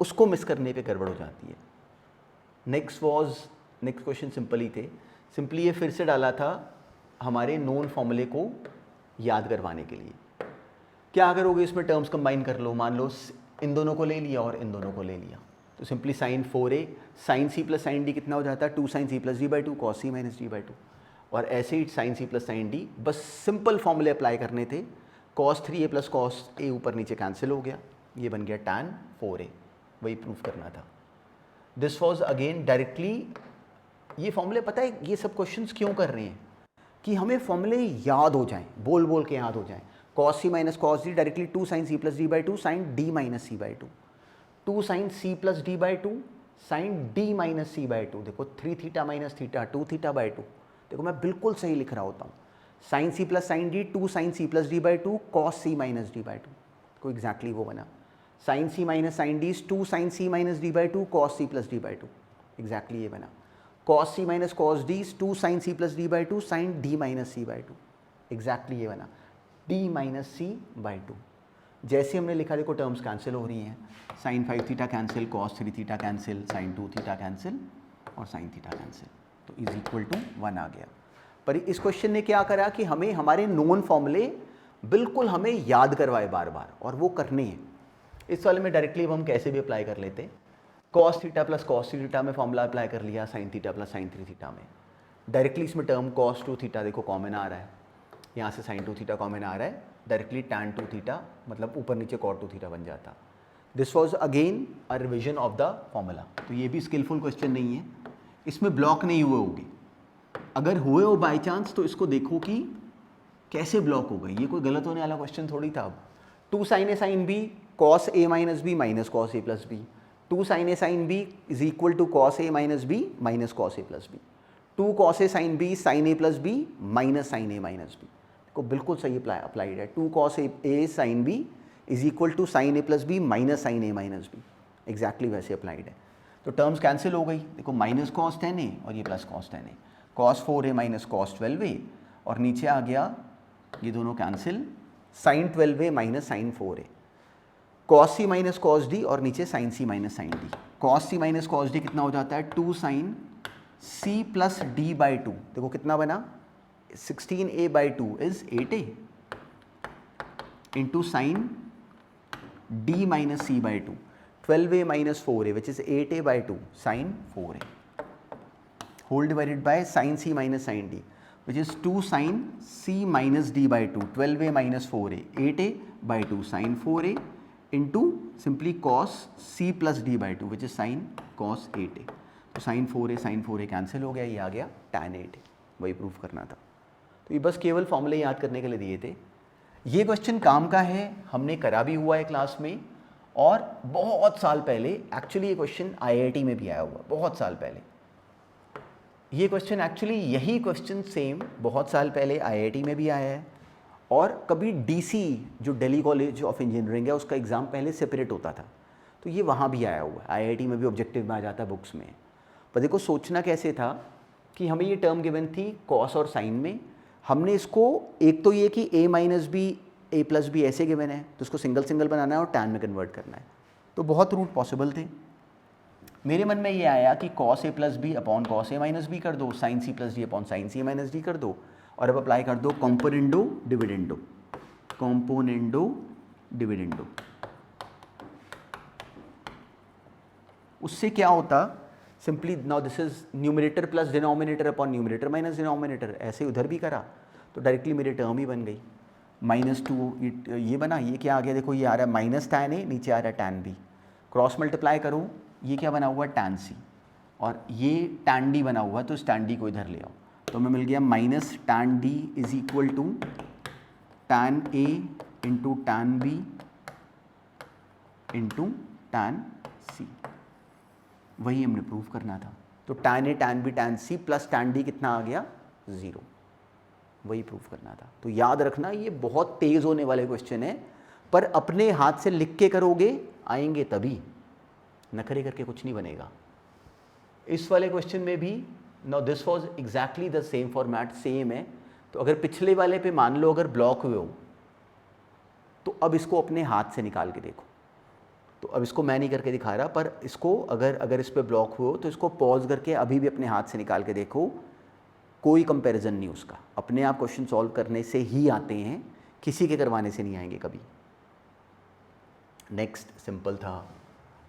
उसको मिस करने पे गड़बड़ हो जाती है। नेक्स्ट क्वेश्चन सिंपल ही थे। सिंपली ये फिर से डाला था हमारे नोन फॉर्मूले को याद करवाने के लिए। क्या करोगे? इसमें टर्म्स कंबाइन कर लो। मान लो इन दोनों को ले लिया और इन दोनों को ले लिया, तो simply sin 4a sin c plus sin d कितना हो जाता है? 2 sin c plus d/2 cos c minus d/2। और ऐसे ही sin c plus sin d, बस सिंपल फॉर्मूले अप्लाई करने थे। cos 3a plus cos a ऊपर नीचे कैंसिल हो गया, ये बन गया tan 4a। वही प्रूफ करना था। दिस वॉज अगेन डायरेक्टली ये फॉर्मूले। पता है ये सब क्वेश्चंस क्यों कर रहे हैं? कि हमें फॉर्मूले याद हो जाएं, बोल बोल के याद हो जाएं। cos c minus cos d directly 2 sin c plus d/2 sin d minus c/2, 2 sin c plus d/2 sin d minus c/2। देखो 3 थीटा माइनस थीटा 2 थीटा/2। देखो मैं बिल्कुल सही लिख रहा होता हूँ। sin c plus sin d 2 sin c plus d/2 cos c minus d/2। देखो एग्जैक्टली वो बना। sin c minus sin d 2 sin c minus d/2 cos c plus d/2। Exactly ये बना। cos c minus cos d 2 sin c plus d/2 sin d minus c/2। Exactly ये बना, d minus c/2। जैसे हमने लिखा देखो terms cancel हो रही हैं, sine 5 theta cancel, cos 3 theta cancel, sine 2 theta cancel और साइन थीटा कैंसिल, तो इज इक्वल टू 1 आ गया। पर इस क्वेश्चन ने क्या करा कि हमें हमारे नोन फॉर्मूले बिल्कुल हमें याद करवाए बार बार, और वो करने हैं। इस वाले में डायरेक्टली हम कैसे भी अप्लाई कर लेते, cos theta plus cos 3 theta में फॉर्मूला अप्लाई कर लिया, sine theta plus sign 3 theta में डायरेक्टली इसमें टर्म कॉस 2 थीटा देखो कॉमन आ रहा है, यहाँ से साइन 2 थीटा कॉमन आ रहा है, डायरेक्टली टैन 2 थीटा मतलब ऊपर नीचे कॉट 2 थीटा बन जाता। This was again a revision of the formula. तो ये भी स्किलफुल क्वेश्चन नहीं है, इसमें ब्लॉक नहीं हुए होंगे, अगर हुए हो बाई चांस तो इसको देखो कि कैसे ब्लॉक हो गए, ये कोई गलत होने वाला क्वेश्चन थोड़ी था। अब 2 sine A sine B cos A minus B minus cos A plus b, 2 sine A sine b is equal to cos A minus B minus cos A plus b, 2 cos A sine b sine A plus B minus sine A minus B, को बिल्कुल सही applied है। 2 cos A sine b is equal to sine A plus B minus sine A minus B, exactly वैसे applied है। तो terms cancel हो गई, देखो माइनस कॉस 10a और ये plus cos 10a, cos 4a minus cos 12a और नीचे आ गया ये दोनों cancel, sine 12a minus sine 4a, cos C minus cos D और नीचे sine C minus sine D, cos C minus cos D कितना हो जाता है 2 sine C plus D by 2, देखो कितना बना 16a by 2 is 8a into sine d minus C by 2, 12a minus 4a which is 8a by 2 sine 4a whole divided by sine c minus sine d which is 2 sine c minus d by 2, 12a minus 4a 8a by 2 sine 4a into simply cos c plus d by 2 which is sine cos 8a, तो sign 4a cancel हो गया, ये आ गया tan 8a, वही proof करना था। तो ये बस केवल फॉर्मूले याद करने के लिए दिए थे। ये क्वेश्चन काम का है, हमने करा भी हुआ है क्लास में, और बहुत साल पहले एक्चुअली ये क्वेश्चन आईआईटी में भी आया हुआ, बहुत साल पहले। ये क्वेश्चन एक्चुअली यही क्वेश्चन सेम बहुत साल पहले आईआईटी में भी आया है, और कभी डीसी जो दिल्ली कॉलेज ऑफ इंजीनियरिंग है उसका एग्ज़ाम पहले सेपरेट होता था, तो ये वहाँ भी आया हुआ है, आईआईटी में भी ऑब्जेक्टिव में आ जाता है बुक्स में। पर देखो सोचना कैसे था कि हमें ये टर्म गिवन थी कॉस और साइन में, हमने इसको एक तो ये कि a minus b a plus B ऐसे गिवन है तो उसको सिंगल सिंगल बनाना है और टैन में कन्वर्ट करना है, तो बहुत रूट पॉसिबल थे। मेरे मन में ये आया कि कॉस ए प्लस बी अपॉन कॉस ए माइनस बी कर दो, sine C plus D upon sine C minus D कर दो, और अब अप्लाई कर दो कॉम्पोनेंडो डिविडेंडो, कॉम्पोनेंडो डिविडेंडो। उससे क्या होता, simply now this is numerator plus denominator upon numerator minus denominator, ऐसे उधर भी करा तो डायरेक्टली मेरी टर्म ही बन गई, -2 ये बना, ये क्या आ गया देखो, ये आ रहा है माइनस टैन ए, नीचे आ रहा है टैन बी, क्रॉस मल्टीप्लाई करूँ, ये क्या बना हुआ है टैन सी, और ये टैन डी बना हुआ है, तो इस टैन डी को इधर ले आओ, तो हमें मिल गया minus tan D is equal to tan A into tan B into tan C, वही हमने प्रूफ करना था। तो tan A tan B tan C plus tan D कितना आ गया 0, वही प्रूफ करना था। तो याद रखना ये बहुत तेज होने वाले क्वेश्चन है, पर अपने हाथ से लिख के करोगे आएंगे तभी, नखरे करके कुछ नहीं बनेगा। इस वाले क्वेश्चन में भी now this was exactly the same format, same है। तो अगर पिछले वाले पे मान लो अगर ब्लॉक हुए हो तो अब इसको अपने हाथ से निकाल के देखो। तो अब इसको मैं नहीं करके दिखा रहा, पर इसको अगर इस पे ब्लॉक हुए हो तो इसको पॉज करके अभी भी अपने हाथ से निकाल के देखो, कोई कंपैरिजन नहीं उसका, अपने आप क्वेश्चन सॉल्व करने से ही आते हैं, किसी के करवाने से नहीं आएंगे कभी। नेक्स्ट सिंपल था,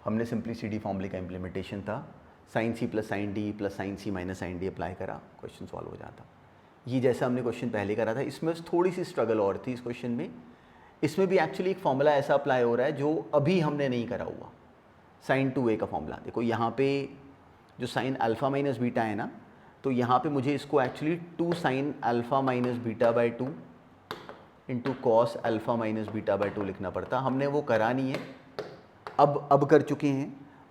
हमने सिंप्लिसिटी फॉर्मूले का इम्प्लीमेंटेशन था, sine C plus sine D plus sine C minus sine D apply करा, क्वेश्चन सॉल्व हो जाता। ये जैसा हमने क्वेश्चन पहले करा था, इसमें थोड़ी सी स्ट्रगल और थी इस क्वेश्चन में। इसमें भी एक्चुअली एक फॉर्मूला ऐसा अप्लाई हो रहा है जो अभी हमने नहीं करा हुआ, साइन 2a का फॉर्मूला। देखो यहाँ पे जो साइन अल्फ़ा माइनस बीटा है ना, तो यहाँ पे मुझे इसको actually 2 sine alpha minus beta by 2 into cos alpha minus beta by 2 लिखना पड़ता। हमने वो करा नहीं है, अब कर चुके हैं,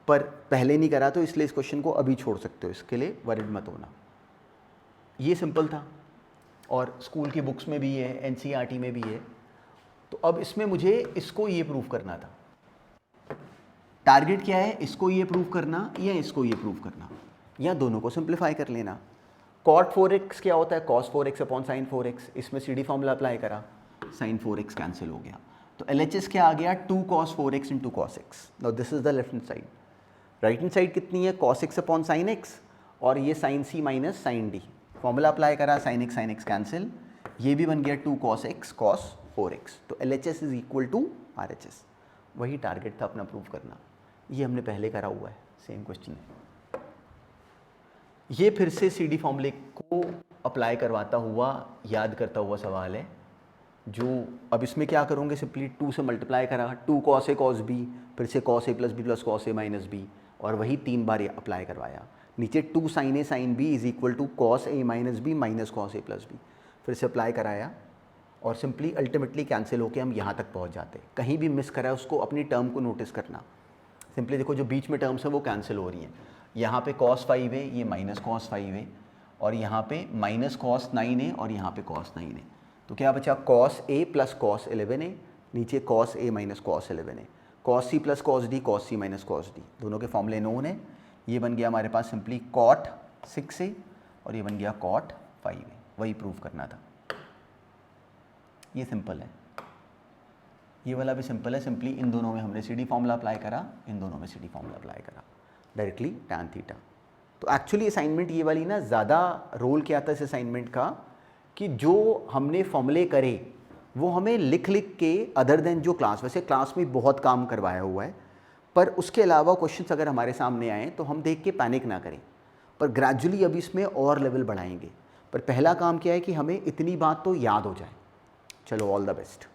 पर पहले नहीं करा, तो इसलिए इस क्वेश्चन को अभी छोड़ सकते हो, इसके लिए वरीड मत होना। ये सिंपल था और स्कूल की बुक्स में भी है, एनसीईआरटी में भी है। तो अब इसमें मुझे इसको ये प्रूफ करना था। टारगेट क्या है, इसको ये प्रूफ करना या इसको ये प्रूफ करना, या दोनों को सिंप्लीफाई कर लेना। कॉट 4x क्या होता है, cos 4x upon sine 4x, इसमें सीडी फॉर्मूला अप्लाई करा, साइन 4x कैंसिल हो गया। तो LHS क्या आ गया 2 cos 4x into cos x। Now this is the left hand side. Right hand side कितनी है cos x upon sine x और ये sine c minus sine d। Formula apply करा sin x कैंसिल, ये भी बन गया 2 cos x cos 4x। तो LHS is equal to RHS। वही टारगेट था अपना प्रूव करना, ये हमने पहले करा हुआ है, सेम क्वेश्चन है। ये फिर से CD फॉर्मूले को अप्लाई करवाता हुआ याद करता हुआ सवाल है, जो अब इसमें क्या करोगे, सिंपली 2 से मल्टीप्लाई करा, 2 cos a cos b, फिर से cos a plus B plus cos a minus b, और वही 3 बार अप्लाई करवाया। नीचे 2 sin a sin b is equal to cos a minus B minus cos a plus b, फिर से apply कराया और सिंपली अल्टीमेटली कैंसिल होकर हम यहाँ तक पहुँच जाते। कहीं भी मिस करा उसको अपनी टर्म को नोटिस करना। सिंपली देखो जो बीच में टर्म्स हैं वो कैंसिल हो रही हैं। यहाँ पे cos 5 है, ये माइनस cos 5 है, और यहाँ पे माइनस cos 9 है और यहाँ पे cos 9 है। तो क्या बचा cos a प्लस cos 11 है, नीचे cos a माइनस cos 11 है, cos c plus cos d, cos c minus cos d, दोनों के फॉर्मूले नोन है। ये बन गया हमारे पास सिंपली cot 6 है और ये बन गया cot 5 है। वही प्रूव करना था। ये सिंपल है, ये वाला भी सिंपल है। सिंपली इन दोनों में हमने CD फॉर्मूला अप्लाई करा, इन दोनों में CD फॉर्मूला अप्लाई करा, डायरेक्टली tan थीटा। तो एक्चुअली असाइनमेंट ये वाली ना ज़्यादा रोल क्या था इस असाइनमेंट का, कि जो हमने फॉर्मूले करे वो हमें लिख लिख के, अदर देन जो क्लास, वैसे क्लास में बहुत काम करवाया हुआ है, पर उसके अलावा क्वेश्चंस अगर हमारे सामने आए तो हम देख के पैनिक ना करें, पर ग्रेजुअली अभी इसमें और लेवल बढ़ाएंगे। पर पहला काम क्या है कि हमें इतनी बात तो याद हो जाए। चलो, ऑल द बेस्ट।